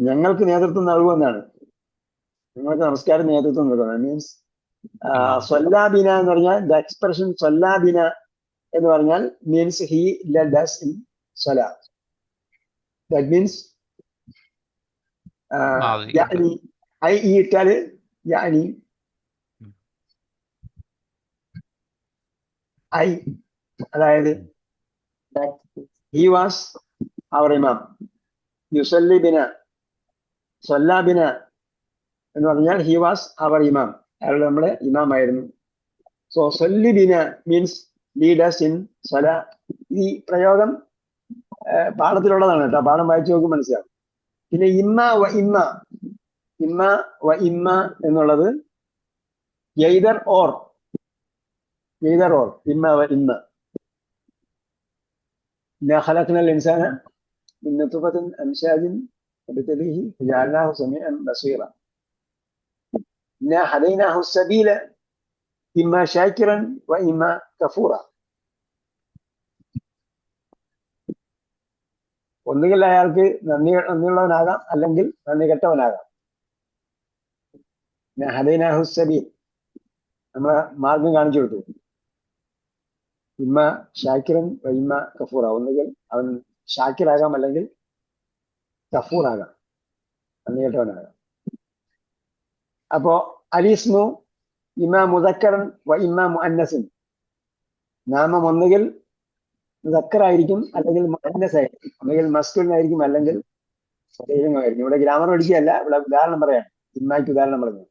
ഞങ്ങൾക്ക് നേതൃത്വം നൽകുമെന്നാണ്. നിങ്ങൾക്ക് നമസ്കാരം നേതൃത്വം നൽകുന്നത് മീൻസ് സൊല്ലാബിന എന്ന് പറഞ്ഞാൽ ദ എക്സ്പ്രഷൻ സൊല്ലാബിന എന്ന് പറഞ്ഞാൽ means he led us in salah. That means യാനി ഐ ഈ ഇട്ടാല് യാനി ഐ, അതായത് he was our imam. യുസല്ലി ബിന, സൊല്ലാബിന എന്ന് പറഞ്ഞാൽ ഹി വാസ് അവർ ഇമാം, അയാൾ നമ്മുടെ ഇമാം ആയിരുന്നു. സോ സൊല്ലി ബിന means lead us in salah. ഈ പ്രയോഗം പാഠത്തിലുള്ളതാണ് കേട്ടോ, പാഠം വായിച്ചു നോക്കി മനസ്സിലാവും. പിന്നെ ഇമ്മ വ ഇമ്മ എന്നുള്ളത് എയ്തർ ഓർ ഇമ്മ വ ഇമ്മ. ഇന്നാ ഖലഖ്നൽ ഇൻസാന മിൻ നുത്ഫത്തിൻ അംശാജിൻ ഫബതലിഹി ഫജഅൽനാഹു സമീഅൻ ബസീറ. ഇന്നാ ഹദൈനാഹു സബീല ഇമ്മ ഷാക്കിറൻ വ ഇമ്മ കഫൂറ. ഒന്നുകിൽ അയാൾക്ക് നന്ദിയുള്ളവനാകാം, അല്ലെങ്കിൽ നന്ദി കെട്ടവനാകാം. ഹദൈനാഹു സബീൽ, നമ്മളെ മാർഗം കാണിച്ചു കൊടുത്തു. ഇമ്മ ഷാക്കിറൻ വ ഇമ്മ കഫൂറ, ഒന്നുകിൽ അവൻ ഷാക്കിറാകാം അല്ലെങ്കിൽ കഫൂറാകാം, നന്ദി കെട്ടവനാകാം. അപ്പോ അലിസ്മു ഇമ്മ മുദക്കറൻ വ ഇമ്മ മുഅന്നസിൻ, നാമം ഒന്നുകിൽ മുദക്കറായിരിക്കും അല്ലെങ്കിൽ മുഅന്നസായിരിക്കും, ഒന്നുകിൽ മസ്കുലിൻ ആയിരിക്കും അല്ലെങ്കിൽ സ്ത്രീലിംഗമായിരിക്കും. ഇവിടെ ഗ്രാമർ പഠിക്കുകയല്ല, ഇവിടെ ഉദാഹരണം പറയാണ്, ഇമ്മയ്ക്ക് ഉദാഹരണം പറഞ്ഞു.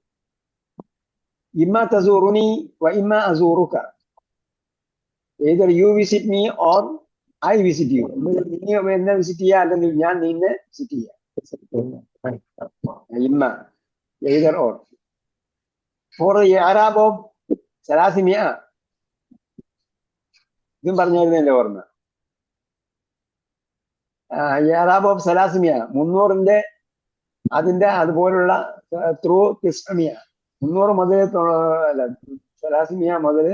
ഇമ്മ തസൂറുനി വ ഇമ്മ അസൂറുക, either you visit me or I visit you. നീ എന്നെ വിസിറ്റ് ചെയ്യുക അല്ലെങ്കിൽ ഞാൻ നിന്നെ വിസിറ്റ് ചെയ്യാം. ഇമ്മ either or. For the Arab of സലാസിമിയ, ഇതും പറഞ്ഞായിരുന്നല്ലേ ഓർമ്മ. അറാബ് ഓഫ് സലാസിമിയ 300 അതിന്റെ അതുപോലുള്ള ത്രൂ തിസ്മിയ, 300 മുതൽ സലാസിമിയ മുതൽ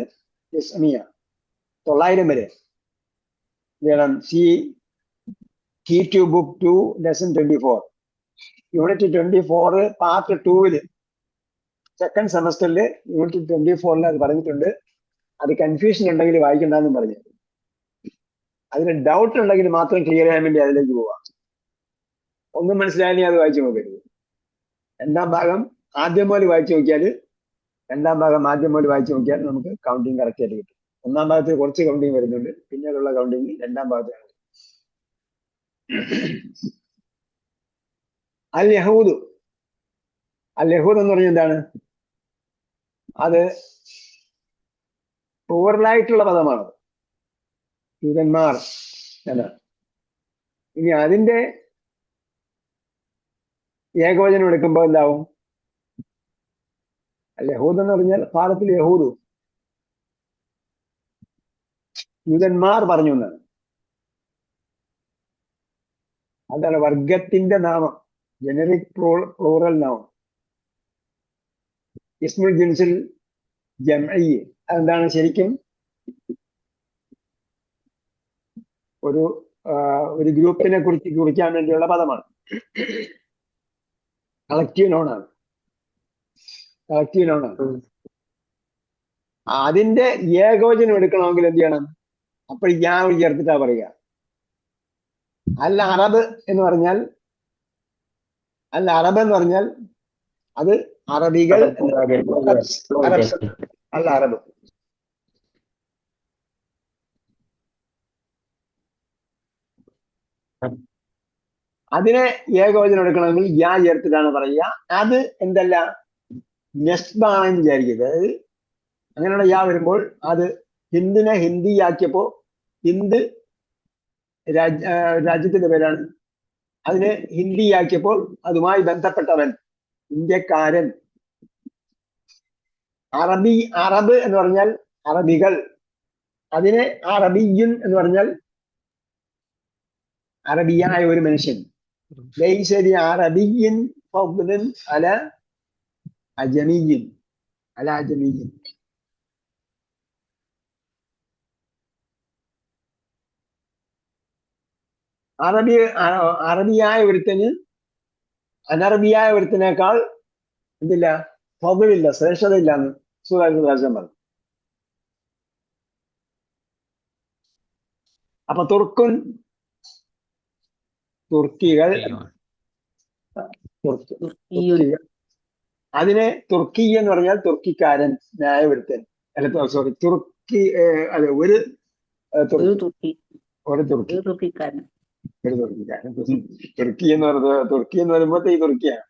തിസ്മിയ 900 വരെ വേണം. T2 book 2 lesson 24 unit 24 part 2 second സെമസ്റ്ററിൽ യൂണിറ്റ് 24 അത് പറഞ്ഞിട്ടുണ്ട്. അത് കൺഫ്യൂഷൻ ഉണ്ടെങ്കിൽ വായിക്കണ്ടെന്നും പറഞ്ഞു. അതിന് ഡൗട്ട് ഉണ്ടെങ്കിൽ മാത്രം ക്ലിയർ ചെയ്യാൻ വേണ്ടി അതിലേക്ക് പോവാം. ഒന്നും മനസ്സിലായാലും അത് വായിച്ചു നോക്കരുത്. രണ്ടാം ഭാഗം ആദ്യം പോലെ വായിച്ചു നോക്കിയാൽ നമുക്ക് കൗണ്ടിങ് കറക്റ്റ് ആയിട്ട് കിട്ടും. ഒന്നാം ഭാഗത്ത് കുറച്ച് കൗണ്ടിങ് വരുന്നുണ്ട്, പിന്നീടുള്ള കൗണ്ടിങ് രണ്ടാം ഭാഗത്താണ്. അൽ യഹൂദ് എന്ന് പറഞ്ഞാൽ എന്താണ്? അത് പ്ലൂറലായിട്ടുള്ള പദമാണ്, യൂതന്മാർ എന്നാണ്. ഇനി അതിന്റെ ഏകവചനം എടുക്കുമ്പോൾ എന്താവും? അല്ല യഹൂദ് എന്ന് പറഞ്ഞാൽ കാലത്തിൽ യഹൂദു യൂതന്മാർ പറഞ്ഞു എന്നാണ്. അതാണ് വർഗത്തിന്റെ നാമം, ജനറിക് പ്ലൂറൽ നാമം. ഇസ്മുൽ ജിൻസിൽ ജംഇ അതെന്താണ് ശരിക്കും ഒരു ഒരു ഗ്രൂപ്പിനെ കുറിക്കാൻ വേണ്ടിയുള്ള പദമാണ്. കളക്റ്റീവ് നോണാണ്. കളക്റ്റീവ് നോണാണ്. അതിന്റെ ഏകോചനം എടുക്കണമെങ്കിൽ എന്ത് ചെയ്യണം? അപ്പോൾ ഞാൻ ചേർത്തിട്ടാ പറയുക. അൽ അറബ് എന്ന് പറഞ്ഞാൽ അത് അറബികൾ അൽ അറബ്. അതിനെ ഏകോചനം എടുക്കണമെങ്കിൽ യാ ചേർത്തിട്ടാണ് പറയുക. അത് എന്തല്ല നെസ്ബാണെന്ന് വിചാരിക്കരുത്. അതായത് അങ്ങനെയുള്ള യാ വരുമ്പോൾ അത് ഹിന്ദിനെ ഹിന്ദിയാക്കിയപ്പോ ഹിന്ദ് രാജ്യത്തിന്റെ പേരാണ്. അതിനെ ഹിന്ദിയാക്കിയപ്പോൾ അതുമായി ബന്ധപ്പെട്ടവൻ, ഇന്ത്യക്കാരൻ. അറബ് എന്ന് പറഞ്ഞാൽ അറബികൾ. അതിനെ അറബിയുൻ എന്ന് പറഞ്ഞാൽ അറബിയായ ഒരു മനുഷ്യൻ. ലൈസലി അറബിയിൻ ഫദ്ലുൻ അല അജമിയിൻ. അറബിയായ ഒരുത്തന് അനറബിയായ ഒരുത്തനേക്കാൾ എന്തില്ല, ഫദ്ലില്ല, ശ്രേഷ്ഠതയില്ല എന്ന് സുഹാസം പറഞ്ഞു. അപ്പൊ തുർക്കികൾ അതിനെ തുർക്കി എന്ന് പറഞ്ഞാൽ തുർക്കിക്കാരൻ, ന്യായവരുത്തൻ. അല്ല സോറി, തുർക്കി അതെ ഒരു തുർക്കിക്കാരൻ. തുർക്കി എന്ന് പറയുന്നത് തുർക്കി എന്ന് പറയുമ്പോഴത്തെ ഈ തുർക്കിയാണ്.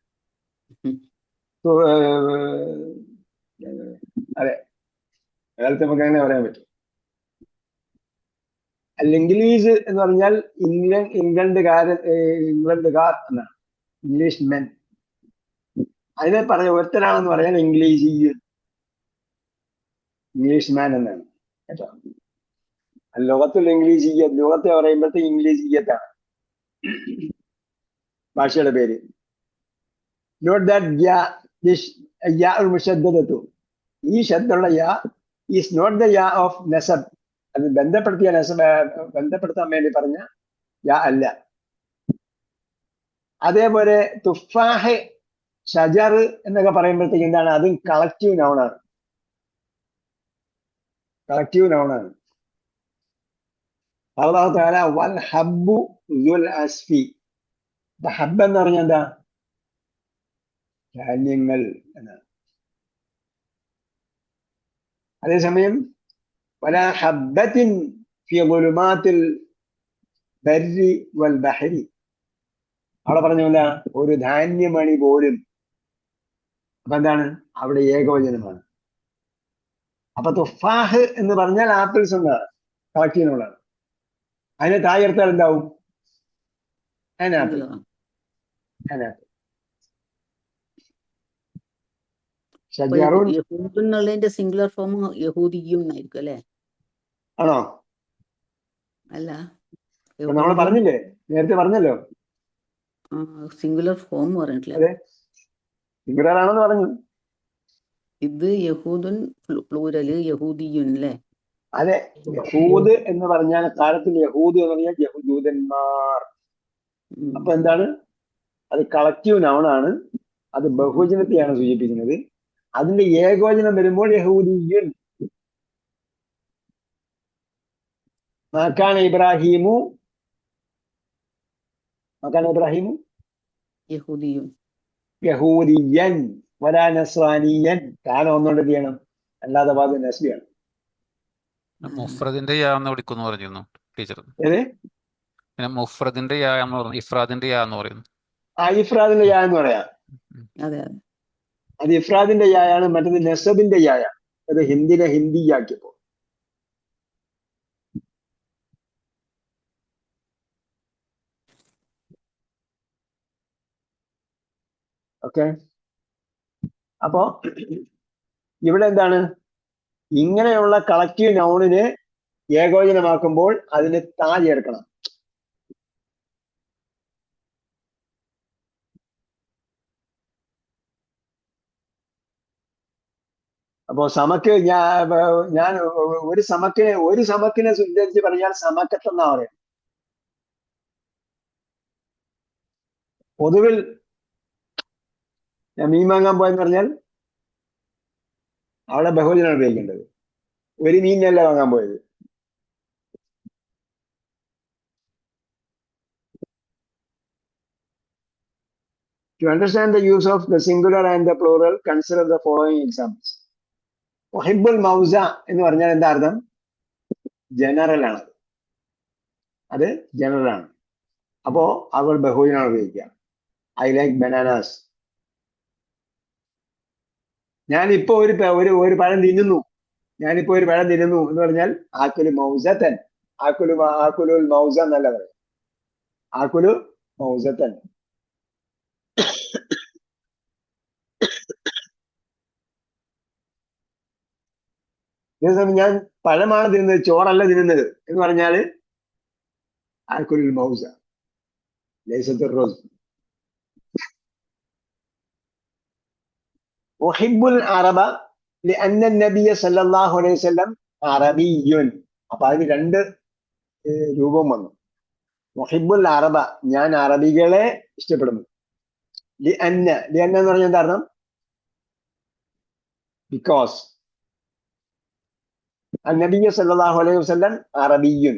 അതെ, അതായത് നമുക്ക് അങ്ങനെ പറയാൻ പറ്റും. ഇംഗ്ലീഷ് എന്ന് പറഞ്ഞാൽ ഇംഗ്ലണ്ടുകാർ എന്നാണ്, ഇംഗ്ലീഷ് മെൻ. അതിനെ പറഞ്ഞ ഒരുത്തനാണെന്ന് പറയാൻ ഇംഗ്ലീഷ് മാൻ എന്നാണ് കേട്ടോ. ലോകത്തുള്ള ലോകത്തെ പറയുമ്പോഴത്തെ ഇംഗ്ലീഷിയത്താണ് ഭാഷയുടെ പേര്. നോട്ട് ദാറ്റ് ഈ ശബ്ദമുള്ള യാ ഈസ് നോട്ട് ദ യാ ഓഫ് നസബ്. അത് ബന്ധപ്പെടുത്താൻ വേണ്ടി പറഞ്ഞ യാ അല്ല. അതേപോലെ തുഫാഹ്, ഷജർ എന്നൊക്കെ പറയുമ്പോഴത്തേക്ക് എന്താണ്, അതും കളക്റ്റീവ് നൗണാണ്. അല്ലാഹു തആല വൽ ഹബ്ബു ദുൽ അസ്ഫി. ഹബ്ബ് എന്ന് പറഞ്ഞാൽ എന്താ? ധാന്യങ്ങൾ എന്നാണ്. അതേസമയം വലാ ഹബ്ബത്തിൻ ഫി ളുലുമാത്തിൽ ബർരി വൽ ബഹരി, അവിടെ പറഞ്ഞില്ല ഒരു ധാന്യമണി പോലും. അപ്പൊ എന്താണ് അവിടെ ഏകവചനമാണ്. അപ്പൊ തുഫാഹ് എന്ന് പറഞ്ഞാൽ ആപ്പിൾസ് എന്നാണ്, കളക്റ്റീവിനുള്ളതാണ്. അതിനെ താഴെടുത്താൽ എന്താവും? ആപ്പിൾ. സിംഗുലർ ഫോം യഹൂദിയും ആയിരിക്കും അല്ലെ? ആണോ? അല്ല, നമ്മൾ പറഞ്ഞില്ലേ, നേരത്തെ പറഞ്ഞല്ലോ സിംഗുലർ ഫോം പറഞ്ഞിട്ടില്ല. അതെ, സിംഗുലർ ആണെന്ന് പറഞ്ഞു. ഇത് യഹൂദൻ പ്ലൂരല് യഹൂദിയുൻ അല്ലേ? അതെ, യഹൂദ് എന്ന് പറഞ്ഞാൽ കാലത്തിൽ യഹൂദ് എന്ന് പറഞ്ഞാൽ യഹൂദന്മാർ. അപ്പൊ എന്താണ് അത്? കളക്റ്റീവ് നൗണാണ്. അത് ബഹുവചനത്തെയാണ് സൂചിപ്പിക്കുന്നത്. അതിന്റെ ഏകവചനം വരുമ്പോൾ യഹൂദിയുൻ. മാകാന ഇബ്രാഹിമു യഹൂദിയൻ വലാ നസ്രാനിയൻ. കാരണം ഒന്നുകൊണ്ട് ചെയ്യണം, അല്ലാതെ വാദം നസ്ബിയാണ്. മുഫ്രദിന്റെ യാ എന്ന് വിളിക്കുന്നു പറഞ്ഞിരുന്നു ടീച്ചർ. ഏത്? പിന്നെ മുഫ്രദിന്റെ യാ എന്ന് പറഞ്ഞു, ഇഫ്രാദിന്റെ യാ എന്ന് പറയുന്നു. ഇഫ്രാദിന്റെ യാ എന്ന് പറയാം. അത് ഇഫ്രാദിന്റെ യായാണ്. മറ്റത് നസബിന്റെ യായ. അത് ഹിന്ദിനെ ഹിന്ദിയാക്കിയപ്പോ. ഓക്കെ, അപ്പോ ഇവിടെ എന്താണ്? ഇങ്ങനെയുള്ള കളക്റ്റീവ് നൗണിനെ ഏകോചനമാക്കുമ്പോൾ അതിന് താ ചേർക്കണം. അപ്പോ സമക്ക് ഞാൻ ഒരു സമക്കിനെ ഉദ്ധരിച്ച് പറഞ്ഞാൽ സമക്കത്തെന്നാ പറയാം. പൊതുവിൽ ഞാൻ മീൻ വാങ്ങാൻ പോയെന്ന് പറഞ്ഞാൽ അവിടെ ബഹുവചനാണ് ഉപയോഗിക്കേണ്ടത്. ഒരു മീനല്ല വാങ്ങാൻ പോയത്. To understand the use of the singular and the plural, consider the following examples. ഒഹിബുൽ മൗസ എന്ന് പറഞ്ഞാൽ എന്താ അർത്ഥം? ജനറൽ ആണ്. അത് ജനറൽ ആണ്. അപ്പോ അവൾ ബഹുവചനാണ് ഉപയോഗിക്കുക. I like bananas. ഞാനിപ്പോ ഒരു പഴം തിന്നുന്നു. ഞാനിപ്പോ ഒരു പഴം തിന്നുന്നു എന്ന് പറഞ്ഞാൽ ആക്കുലു മൗസത്തൻ. ആക്കുലുൽ മൗസ എന്നല്ല പറയാം. ആക്കുലു മൗസത്തൻ. ഞാൻ പഴമാണ് തിന്നുന്നത്, ചോറല്ല തിന്നുന്നത് എന്ന് പറഞ്ഞാല് ആക്കുലുൽ മൗസ ലൈസത്തുർ റസ്. ഉഹിബ്ബുൽ അറബ ലിഅന്ന നബിയ സല്ലല്ലാഹു അലൈഹി വസല്ലം അറബിയ്യുൻ. അപ്പൊ അതിന് രണ്ട് രൂപം വന്നു. മുഹിബ്ബുൽ അറബ, ഞാൻ അറബികളെ ഇഷ്ടപ്പെടുന്നു. ലിഅന്ന എന്ന് പറഞ്ഞാൽ എന്താ അർത്ഥം? ബിക്കോസ് നബിയ സല്ലല്ലാഹു അലൈഹി വസല്ലം അറബിയ്യുൻ.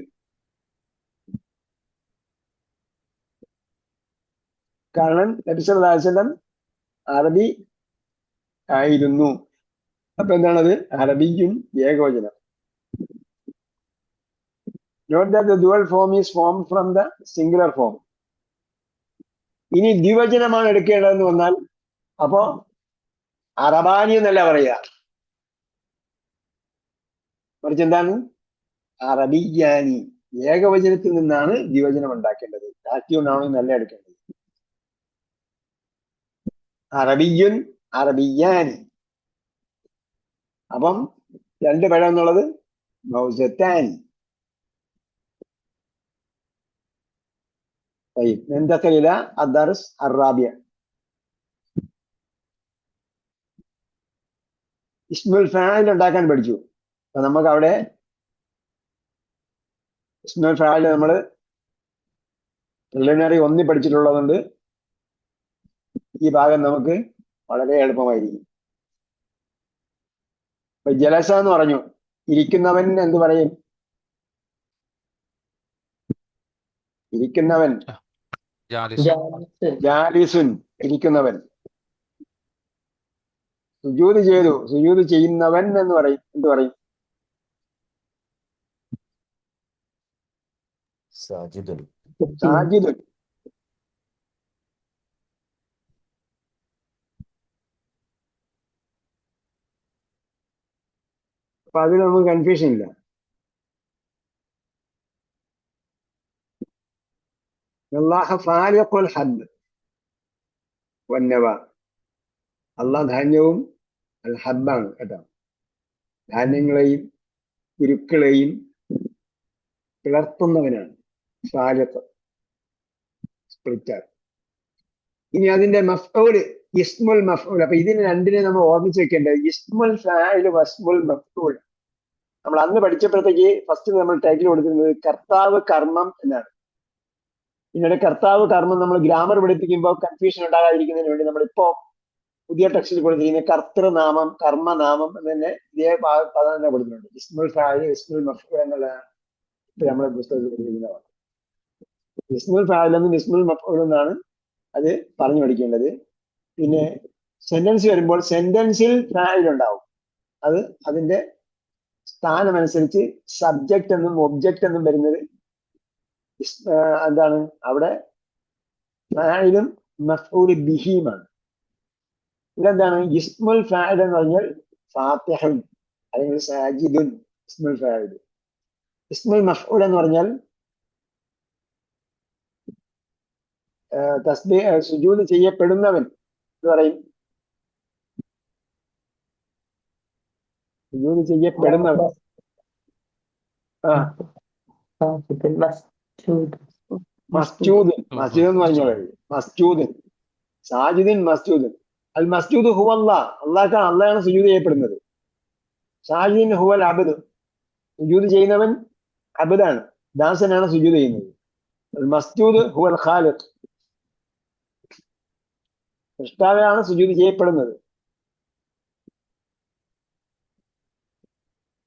കാരണം നബി സല്ലല്ലാഹു അലൈഹി വസല്ലം അറബി ആയിരുന്നു. അപ്പൊ എന്താണത്? അറബിയും ഏകവചനം. Note that the dual form is formed from the singular form. ഇനി ദ്വിവചനമാണ് എടുക്കേണ്ടതെന്ന് വന്നാൽ അപ്പോ അറബാനി എന്നല്ല പറയുക, മറിച്ച് എന്താണ്? അറബിയാനി. ഏകവചനത്തിൽ നിന്നാണ് ദ്വിവചനം ഉണ്ടാക്കേണ്ടത്. ആക്റ്റീവ് നൗൺ എന്നല്ല എടുക്കേണ്ടത്. അറബിയുൻ, അറബിയാനി. അപ്പം രണ്ട് പഴം എന്നുള്ളത് മൗസത്താനി. ننتقل إلى الدرس الرابع. ഇസ്മുൽ ഫാഇൽ ഉണ്ടാക്കാൻ പഠിച്ചു. അപ്പൊ നമുക്ക് അവിടെ ഇസ്മുൽ ഫാഇൽ നമ്മൾ പ്രിലിമിനറി 1 പഠിച്ചിട്ടുള്ളതുകൊണ്ട് ഈ ഭാഗം നമുക്ക് വളരെ എളുപ്പമായിരിക്കും. ഇപ്പൊ ജലസ എന്ന് പറഞ്ഞു, ഇരിക്കുന്നവൻ എന്ത് പറയും? ഇരിക്കുന്നവൻ ജാലിസുൻ, ഇരിക്കുന്നവൻ. സുജൂദ് ചെയ്തു, സുജൂദ് ചെയ്യുന്നവൻ എന്ന് പറയും. എന്ത് പറയും? സാജിദുൻ. സാജിദുൻ. അപ്പൊ അതിൽ നമുക്ക് കൺഫ്യൂഷൻ ഇല്ല. അല്ലാഹു ഫാലിഖുൽ ഹബ്ബ് വന്നവ. അള്ളാഹ് ധാന്യവും അൽ ഹബ്ബാണ് കേട്ടോ. ധാന്യങ്ങളെയും കുരുക്കളെയും പിളർത്തുന്നവനാണ് ഫാലിഖ്, സ്പ്ലിറ്റർ. ഇനി അതിന്റെ മഫ്ഊൽ, ഇസ്മുൽ മഫ്ഊൽ. അപ്പൊ ഇതിന് രണ്ടിനെ നമ്മൾ ഓർമ്മിച്ച് വെക്കേണ്ടത് ഇസ്മുൽ ഫാഇൽ വസ്മുൽ മഫ്ഊൽ. നമ്മൾ അന്ന് പഠിച്ചപ്പോഴത്തേക്ക് ഫസ്റ്റ് നമ്മൾ ടൈറ്റിൽ കൊടുത്തിരുന്നത് കർത്താവ് കർമ്മം എന്നാണ്. പിന്നീട് കർത്താവ് കർമ്മം നമ്മൾ ഗ്രാമർ പഠിപ്പിക്കുമ്പോൾ കൺഫ്യൂഷൻ ഉണ്ടാകാതിരിക്കുന്നതിന് വേണ്ടി നമ്മളിപ്പോ പുതിയ ടെക്സ്റ്റിൽ കൊടുത്തിരിക്കുന്ന കർത്തൃനാമം, കർമ്മനാമം എന്ന് തന്നെ ഇതേ പദം തന്നെ കൊടുത്തിട്ടുണ്ട്. ഇസ്മുൽ ഫാഇൽ, ഇസ്മുൽ മഫ്ഊൽ എന്നുള്ള ഇപ്പൊ നമ്മുടെ പുസ്തകത്തിൽ കൊടുത്തിരിക്കുന്നതാണ്. ഇസ്മുൽ ഫാഇൽ എന്നും ഇസ്മുൽ മഫ്ഊൽ എന്നാണ് അത് പറഞ്ഞു പഠിക്കേണ്ടത്. പിന്നെ സെന്റൻസ് വരുമ്പോൾ സെന്റൻസിൽ ഫാഇൽ ഉണ്ടാവും. അത് അതിന്റെ സ്ഥാനമനുസരിച്ച് സബ്ജക്റ്റ് എന്നും ഒബ്ജക്റ്റ് എന്നും വരുന്നത് എന്താണ്? അവിടെ ഫാഇലും മഫ്ഊൽ ബിഹിയുമാണ്. ഇതെന്താണ്? ഇസ്മുൽ ഫാഇൽ എന്ന് പറഞ്ഞാൽ ഫാത്തിഹുൻ അല്ലെങ്കിൽ സാജിദുൻ, ഇസ്മുൽ ഫാഇൽ. ഇസ്മുൽ മഫ്ഊൽ എന്ന് പറഞ്ഞാൽ സുജൂദ് ചെയ്യപ്പെടുന്നവൻ എന്ന് പറയും. സുജൂദ് ചെയ്യപ്പെടുന്നവൻ. ആ മസ്ജൂദ്, മസ്ജിദ് എന്ന് പറഞ്ഞ വഴി മസ്ജൂദ്, സാജിദിൻ മസ്ജൂദ്. അൽ മസ്ജൂദ് ഹുവല്ലാ, അള്ളാഹാണ് സുജൂദ് ചെയ്യപ്പെടുന്നത്. സാജിദിൻ ഹുവൽ അബ്ദ്, സുജൂദ് ചെയ്യുന്നവൻ അബ്ദാണ്, ദാസനാണ് സുജൂദ് ചെയ്യുന്നത്. അൽ മസ്ജൂദ് ഹുവൽ ഖാലിഖ്, സൃഷ്ടാവാണ് സുജൂദ് ചെയ്യപ്പെടുന്നത്.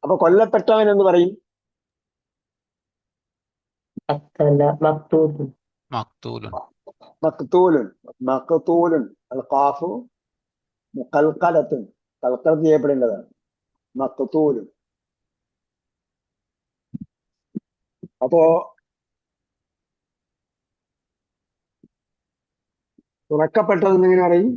അപ്പൊ കൊല്ലപ്പെട്ടവൻ എന്ന് പറയും മക്തൂലുൻ. മക്തൂലുൻ. മക്തൂലുൻ അൽ ഖാഫു മുഖൽഖലത്തുൻ, കൽക്കൽ ചെയ്യപ്പെടേണ്ടതാണ്. മക്തൂലുൻ. അപ്പോ തുറക്കപ്പെട്ടതെന്ന് എങ്ങനെ പറയും?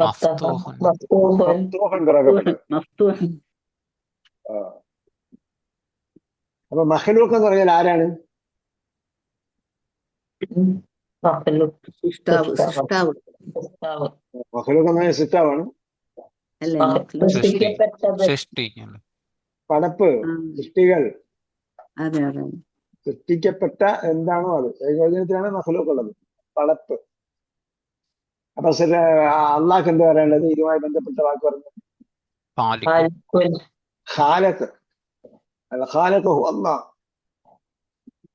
മഫ്തൂഹുൻ. മഫ്തൂഹൻ, തുറക്കപ്പെട്ടത്. അപ്പൊ മഖ്ലൂഖ് എന്ന് പറഞ്ഞാൽ ആരാണ്? സൃഷ്ടാവ്, സൃഷ്ടാവ് മഖ്ലൂഖ് എന്ന് പറഞ്ഞാൽ സൃഷ്ടാവാണ്. അല്ലേ? സൃഷ്ടി. പടപ്പ്, സൃഷ്ടികൾ, അതെ അതെ. സൃഷ്ടിക്കപ്പെട്ട എന്താണോ അത് ഏകോചനത്തിലാണ് മഖ്ലൂഖ് ഉള്ളത്, പടപ്പ്. അപ്പൊ അള്ളാഹ് എന്താ പറയേണ്ടത്? ഇതുമായി ബന്ധപ്പെട്ട വാക്ക് പറഞ്ഞു ഖാലിഖ്. അൽ ഖാലിഖ് ഹുവ അല്ലാഹ്.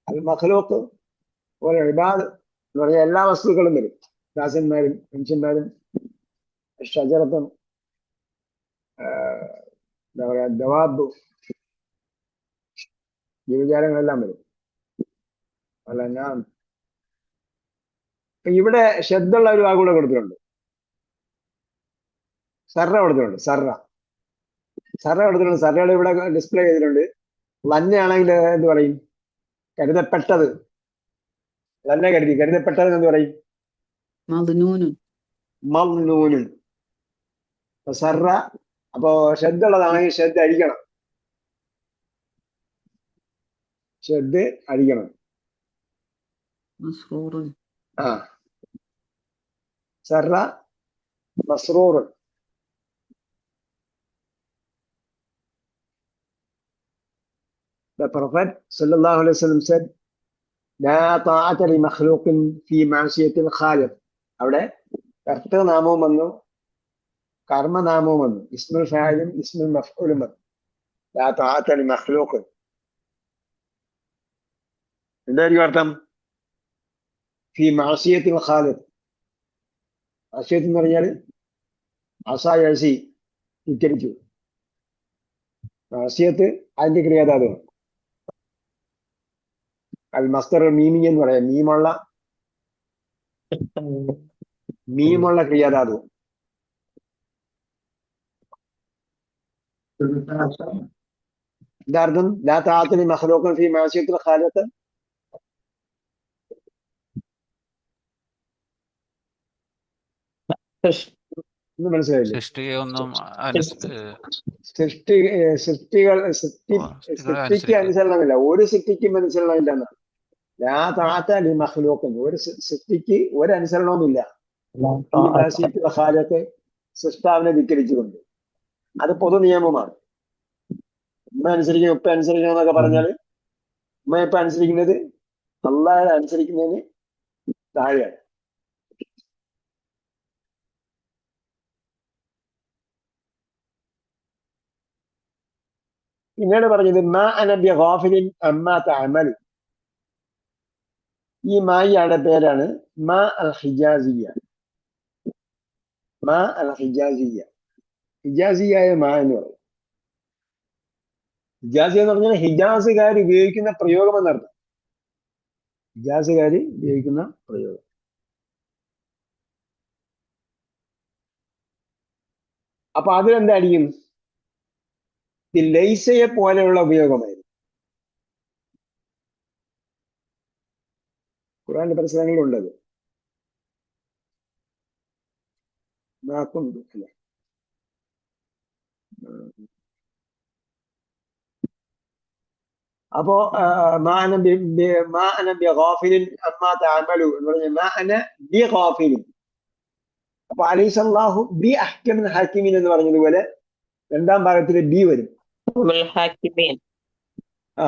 അൽ മഖ്ലൂഖ് വൽ ഇബാദ് എന്ന് പറഞ്ഞാൽ എല്ലാ വസ്തുക്കളും വരും. ദാസന്മാരും മനുഷ്യന്മാരും ഷജറത്തും എന്താ പറയാ ദവാബ്, ജീവജാലങ്ങളെല്ലാം വരും. അല്ല ഞാൻ ഇവിടെ ശ്രദ്ധയുള്ള ഒരു വാക്ക് കൂടെ കൊടുത്തിട്ടുണ്ട്, സർറ കൊടുത്തിട്ടുണ്ട്. സർറ കൊടുത്തിട്ടുണ്ട്. സർറയുടെ ഇവിടെ ഡിസ്പ്ലേ ചെയ്തിട്ടുണ്ട്. ലന്നയാണെങ്കിൽ എന്ത് പറയും? കരുതപ്പെട്ടത്. ലന്ന കരുതപ്പെട്ടത് എന്ന് പറയും മദ്നൂനുൻ. സർറ. അപ്പോ ശ്രദ്ധ ഉള്ളതാണെങ്കിൽ ശ്രദ്ധ അടിക്കണം. ആ സർറ മസ്റൂറുൻ. The Prophet sallallahu alaihi wasallam said, "La ta'ata li makhluqin fi ma'siyatil khaliq." അവിടെ കർത്തൃനാമവും വന്നു, കർമ്മനാമവും വന്നു, ഇസ്മുൽ ഫായിലും ഇസ്മുൽ മഫ്ഊലും വന്നു. ലാ തആത ലി മഖ്ലൂഖിൻ. എന്തായിരിക്കും അർത്ഥം? ഫി മഅസിയത്തിൽ ഖാലിഖ്. മഅസിയത്ത് എന്ന് പറഞ്ഞാൽ അസായസി, ധിക്കരിച്ചു. മഅസിയത്ത് അതിന്റെ ക്രിയാധാതുവാണ്. അൽ മസ്ദർ മീമി എന്ന് പറയാം. മീമുള്ള ക്രിയാധാതു. എന്താർത്ഥം? ലാ തആത ലി മഖ്ലൂഖിൻ ഫി മഅസിയത്തിൽ ഖാലിഖ്. മനസ്സിലായില്ലേ? സൃഷ്ടിക്ക് അനുസരണമില്ല. ഒരു സൃഷ്ടിക്കും അനുസരണമില്ല എന്നാണ്. ലാ തആത ലി മഖ്ലൂഖിൻ, ഒരു സൃഷ്ടിക്ക് ഒരു അനുസരണവുമില്ല. ഖാലിഖ്, സൃഷ്ടാവിനെ ധിക്കരിച്ചുകൊണ്ട്. അത് പൊതു നിയമമാണ്. ഉമ്മ അനുസരിക്കണം, ഉപ്പ അനുസരിക്കണം എന്നൊക്കെ പറഞ്ഞാൽ ഉമ്മ ഇപ്പൊ അനുസരിക്കുന്നത് അല്ലാഹുവിനെ അനുസരിക്കുന്നതിന് താഴെയാണ്. പിന്നീട് പറഞ്ഞത് മാ അന ബിഗാഫിലിൻ അമ്മാ തഅമലു. ഈ മായിയുടെ പേരാണ് മാ അൽ ഹിജാസിയ. മാ അൽ ഹിജാസിയ, ഹിജാസിയായ മാ എന്ന് പറയും. ഹിജാസിയ എന്ന് പറഞ്ഞാൽ ഹിജാസുകാർ ഉപയോഗിക്കുന്ന പ്രയോഗം എന്നർത്ഥം. ഹിജാസുകാർ ഉപയോഗിക്കുന്ന പ്രയോഗം. അപ്പൊ അതിലെന്തായിരിക്കും? ലൈസയെ പോലെയുള്ള ഉപയോഗമായിരുന്നു. ഖുർആന്റെ പല സ്ഥലങ്ങളിലുള്ളത്. അല്ലെ? അപ്പോ മാ അന ബിഗാഫിലിൻ അമ്മാ തഅമലു എന്ന് പറഞ്ഞാൽ മാ അന ബിഗാഫിലിൻ, അപ്പൊ അലൈസല്ലാഹു ബി അഹ്കമിൻ ഹാക്കിമീൻ എന്ന് പറഞ്ഞതുപോലെ രണ്ടാം ഭാഗത്തിൽ ബി വരും. ഹാക്കിമീൻ. ആ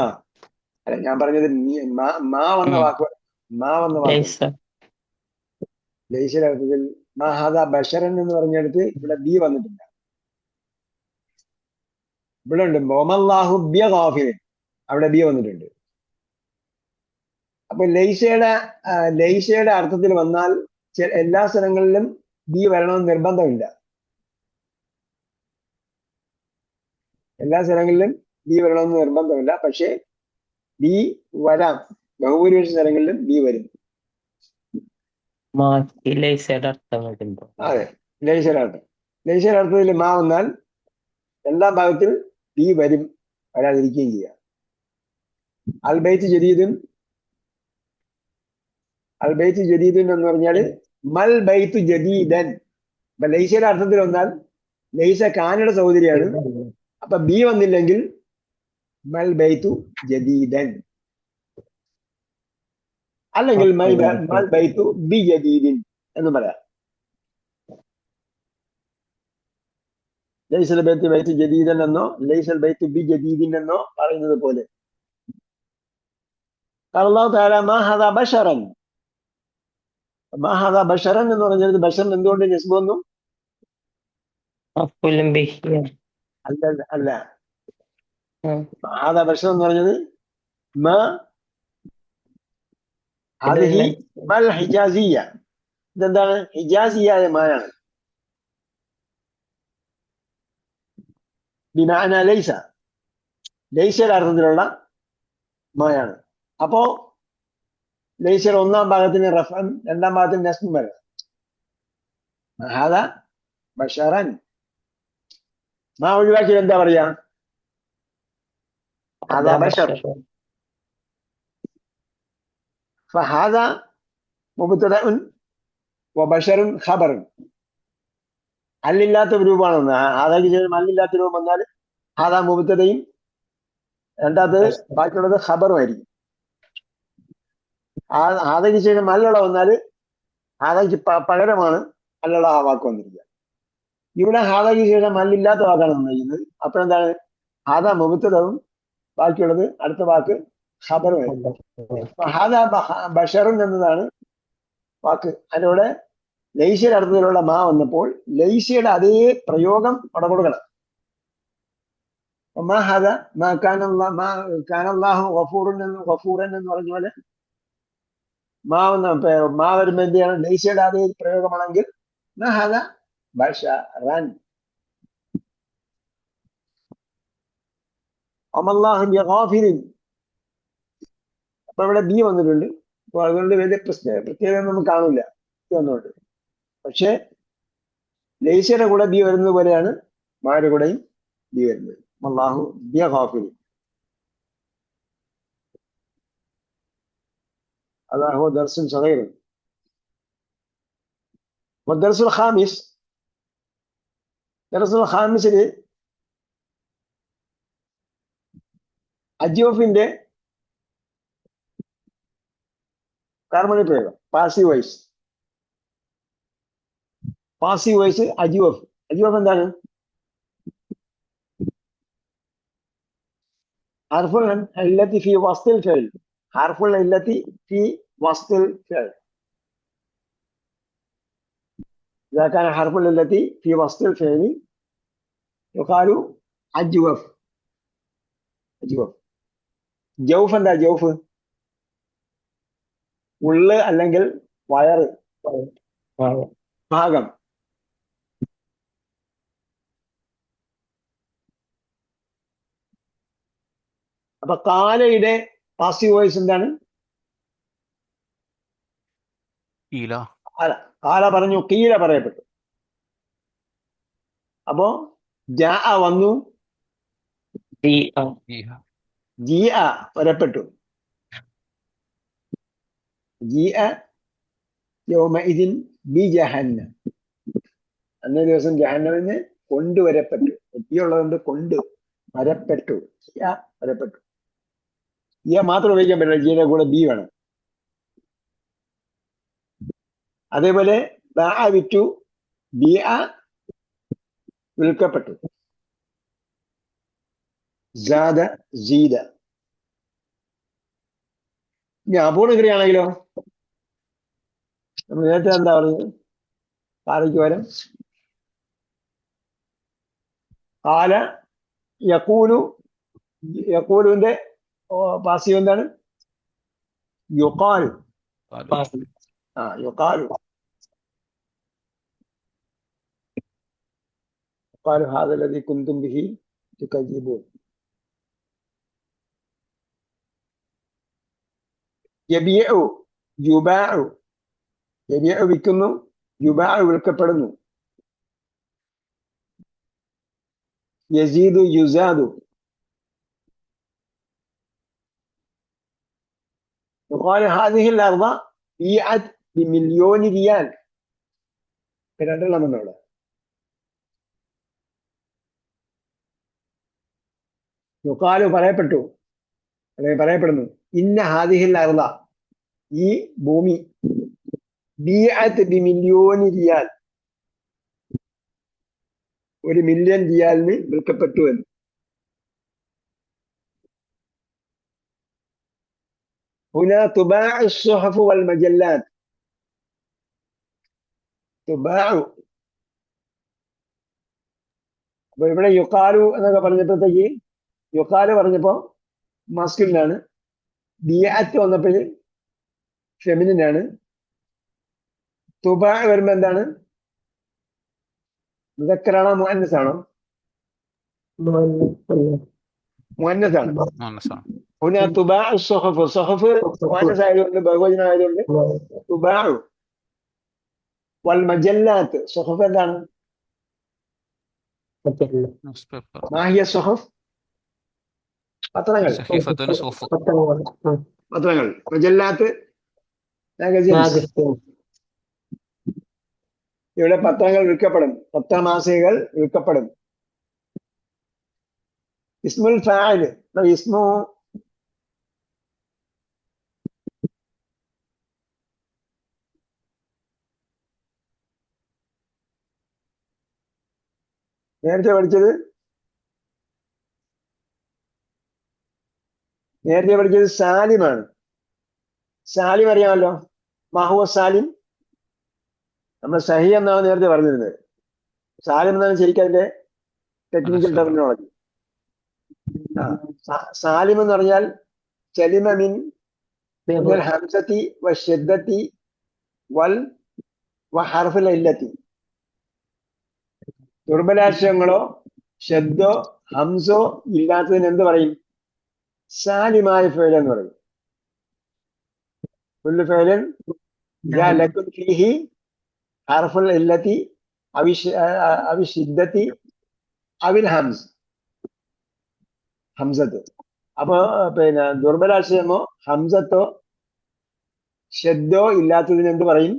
അല്ല ഞാൻ പറഞ്ഞത് മാ വന്ന വാക്ക് ലൈസ. ലൈസയുടെ അർത്ഥത്തിൽ മാ ഹാദാ ബശറൻ എന്ന് പറഞ്ഞെടുത്ത് ഇവിടെ ബി വന്നിട്ടില്ല. ഇവിടെ ഉണ്ട് മൊമല്ലാഹു ബിയ ഗാഫിലിൻ, അവിടെ ബി വന്നിട്ടുണ്ട്. അപ്പൊ ലൈസയുടെ അർത്ഥത്തിൽ വന്നാൽ എല്ലാ സ്ഥലങ്ങളിലും ബി വരണമെന്ന് നിർബന്ധമില്ല. എല്ലാ സ്ഥലങ്ങളിലും ബി വരണമെന്ന് നിർബന്ധമില്ല, പക്ഷേ ബി വരാം. ബഹുഭൂരിപക്ഷ സ്ഥലങ്ങളിലും ബി വരും. ലൈസയുടെ അർത്ഥം വരുമ്പോ അതെ, ലൈസയുടെ അർത്ഥത്തിൽ മാ വന്നാൽ രണ്ടാം ഭാഗത്തിൽ ബി വരും, വരാതിരിക്കുകയും ചെയ്യാം. അൽബൈത്ത് ജദീദുൻ എന്ന് പറഞ്ഞാൽ മൽ ബൈത്തു ജദീദൻ. അപ്പൊ ലൈസയുടെ അർത്ഥത്തിൽ വന്നാൽ ലൈസ കാനയുടെ സഹോദരിയാണ്. അപ്പൊ ബി വന്നില്ലെങ്കിൽ മൽ ബൈത്തു ജദീദൻ, അല്ലെങ്കിൽ മൽ ബൈത്തു ബി ജദീദിൻ എന്ന് പറയാം. ലൈസൽ ബൈത്ത് ജദീദൻ എന്നോ ലൈസൽ ബൈത്തു ബി ജദീദിൻ എന്നോ പറയുന്നത് പോലെ. അല്ലാഹു തആല മാ ഹദാ ബശറൻ എന്ന് പറഞ്ഞത് ബഷറിന് എന്തുകൊണ്ട് നസ്ബ് വന്നു? അല്ല ഹാദാ ബഷർ എന്ന് പറഞ്ഞത് ഹിജാസിയ. ഇതെന്താണ്? ഹിജാസിയായ മായാണ്. ബിമാന ലൈസയുടെ അർത്ഥത്തിലുള്ള മായാണ്. അപ്പോ ലൈസയുടെ ഒന്നാം ഭാഗത്തിന് റഫൻ, രണ്ടാം ഭാഗത്തിന് നസ്ബും വരണം. ഹാദാ ബശറൻ. മാ ഒഴിവാക്കിയത് എന്താ പറയാ? ഹാദാ ബശർ. ഫഹാദാ മുബ്തദഉൻ വബശറുൻ ഖബറുൻ. അല്ലില്ലാത്ത രൂപമാണ്. ഹാദാക്ക് ശേഷം അല്ലില്ലാത്ത രൂപം വന്നാൽ ഹാദാ മുബ്തദയും രണ്ടാമത് ബാക്കിയുള്ളത് ഖബറുമായിരിക്കും. ഹാദയ്ക്ക് ശേഷം അല്ലുള്ള വന്നാൽ ഹാദയ്ക്ക് പകരമാണ് അല്ലുള്ള ആ വാക്ക് വന്നിരിക്കുക. ഇവിടെ ഹാദയ്ക്ക് ശേഷം അല്ലില്ലാത്ത വാക്കാണ് വന്നിരിക്കുന്നത്. അപ്പോഴെന്താണ്? ഹാദാ മുബ്തദവും ബാക്കിയുള്ളത് അടുത്ത വാക്ക് ഖബറുമായിരിക്കും. ഹാദാ ബശറുൻ എന്നതാണ് വാക്ക്. അതിലൂടെ ലൈസയുടെ അർത്ഥത്തിലുള്ള മാ വന്നപ്പോൾ ലൈസയുടെ അതേ പ്രയോഗം അവിടെ കൊടുക്കണം. മാ ഹാദാ മാ കാനല്ലാഹു ഗഫൂറൻ എന്ന് പറഞ്ഞ പോലെ മാ വരുമ്പോ എന്ത് ചെയ്യണം? ലൈസയുടെ അതേ പ്രയോഗമാണെങ്കിൽ മാ ഹാദാ ബശറൻ. വമല്ലാഹു ബിഗാഫിലിൻ. അപ്പൊ ഇവിടെ ബി വന്നിട്ടുണ്ട്. അപ്പൊ അതുകൊണ്ട് വലിയ പ്രത്യേകത ഒന്നും കാണില്ല വന്നുകൊണ്ട്. പക്ഷെ ലൈസയുടെ കൂടെ ബി വരുന്നത് പോലെയാണ് മാരുടെ കൂടെയും ബി വരുന്നത്. വല്ലാഹു ബിഗാഫിലിൻ. هذا هو درس صغير. والدرس الخامس അജിയോഫിന്റെ കാർബണി പ്രയോഗം. പാസീവ് വോയിസ് അജിയോഫ്. എന്താണ്? ഹർഫുൽ ഇല്ലത്തി ഫി വസ്തിൽ ഫിഅൽ. ഹർഫുൽ ഇല്ലത്തി ഫി വസ്തിൽ ഫിഅൽ. إذا كان حرف التي في وسط الفعل يقال أجوف. ജൗഫ് എന്താ? ജൗഫ് ഉള്ള് അല്ലെങ്കിൽ വയറ്, ഭാഗം. അപ്പൊ കാലയുടെ പാസീവ് വോയിസ് എന്താണ്? കാല പറഞ്ഞു, കീല പറയപ്പെട്ടു. അപ്പോ ജാ വന്നു, ജിഅ വരപ്പെട്ടു. ജിഅ യൗമഇദിൻ ബിജഹന്നം. അന്നേ ദിവസം ജഹന്നമിന് കൊണ്ടുവരപ്പെട്ടു. എത്തിയുള്ളതുകൊണ്ട് കൊണ്ട് വരപ്പെട്ടു. ജിഅ വരപ്പെട്ടു. ജിഅ മാത്രം ഉപയോഗിക്കാൻ പറ്റില്ല, ജിയുടെ കൂടെ ബി വേണം. അതേപോലെ ബാഅ വിറ്റു, ബിയ വിൽക്കപ്പെട്ടു. സാദ സീദ. ഇനി അപൂർണ ക്രിയയാണെങ്കിലോ നമ്മൾ നേരത്തെ എന്താ പറഞ്ഞത്? കാലയ്ക്ക് പകരം കാല യക്കൂലു. യക്കൂലുവിന്റെ പാസീവ് എന്താണ്? യുക്കാലു. യുക്കാലു. യുക്കാലു ഹാദ ലദീ കുന്തും ബിഹി തുകദ്ദിബൂൻ. യബിഉ യുബാഉ. യബിഉ വിൽക്കുന്നു, യുബാഉ വിൽക്കപ്പെടുന്നു. യസീദു യുസാദു. يقال هذه الأرض بيعت بمليون ريال. രണ്ടെണ്ണം വന്നവിടെ. യുക്കാലു പറയപ്പെട്ടു, അല്ലെങ്കിൽ പറയപ്പെടുന്നു, ഇന്ന ഹാദിഹിൽ അർള, ഈ ഭൂമി, ബിഅത്ത് ബിമില്യോനി റിയാൽ, 1,000,000 റിയാലിന് വിൽക്കപ്പെട്ടു എന്ന്. هنا تباع الصحف والمجلات. تباع. അപ്പൊ ഇവിടെ യുക്കാലു എന്നൊക്കെ പറഞ്ഞപ്പോഴത്തേക്ക്, യുക്കാലു പറഞ്ഞപ്പോ മാസ്കുലിനാണ്, ബിഅത്ത് വന്നപ്പോഴ് ഫെമിനിനാണ്, തുബാ വരുമ്പോ എന്താണ്? മുദക്കറാണോ മുഅന്നസാണോ? മുഅന്നസാണ്. هنا تباع الصحف. الصحف മുഅന്നസ് ആയതുകൊണ്ട്, ബഹുവചനം ആയതുകൊണ്ട് തുബാ. والمجلات. صحف എന്താണ്? മാഹിയ صحف. പത്രങ്ങൾ. പത്രങ്ങൾ. മജല്ലാത്ത് മാഗസിൻസ്. ഇവിടെ പത്രങ്ങൾ വിൽക്കപ്പെടും, പത്രമാസികകൾ വിൽക്കപ്പെടും. ഇസ്മുൽ ഫാഇൽ. ഇസ്മു നേരത്തെ പഠിച്ചത് സാലിമാണ്. സാലിം അറിയാമല്ലോ. മഹുവ സാലിം. നമ്മൾ സഹി എന്നാണ് നേരത്തെ പറഞ്ഞിരുന്നത്. സാലിം എന്നാണ് ശരിക്കും അതിന്റെ ടെക്നിക്കൽ ടെർമിനോളജി. സാലിം എന്ന് പറഞ്ഞാൽ സലിമ മിൻ ഹംസത്തി വശദ്ദത്തി വൽ വഹർഫിൽ ഇല്ലത്തി. ദുർബലാക്ഷരങ്ങളോ ശബ്ദോ ഹംസോ ഇല്ലാത്തതിന് എന്ത് പറയും? സാലിമായ ഫേൽ എന്ന് പറയും. കുല്ലു ഫേലൻ ജാ ലക്കും ഫീഹി ഹർഫുൽ ഇല്ലത്തി അവി ശിദ്ദത്തി അവിൽ ഹംസ്. ഹംസത്ത്. അപ്പൊ പിന്നെ ദുർബലാക്ഷരമോ ഹംസത്തോ ശബ്ദോ ഇല്ലാത്തതിന് എന്ത് പറയും?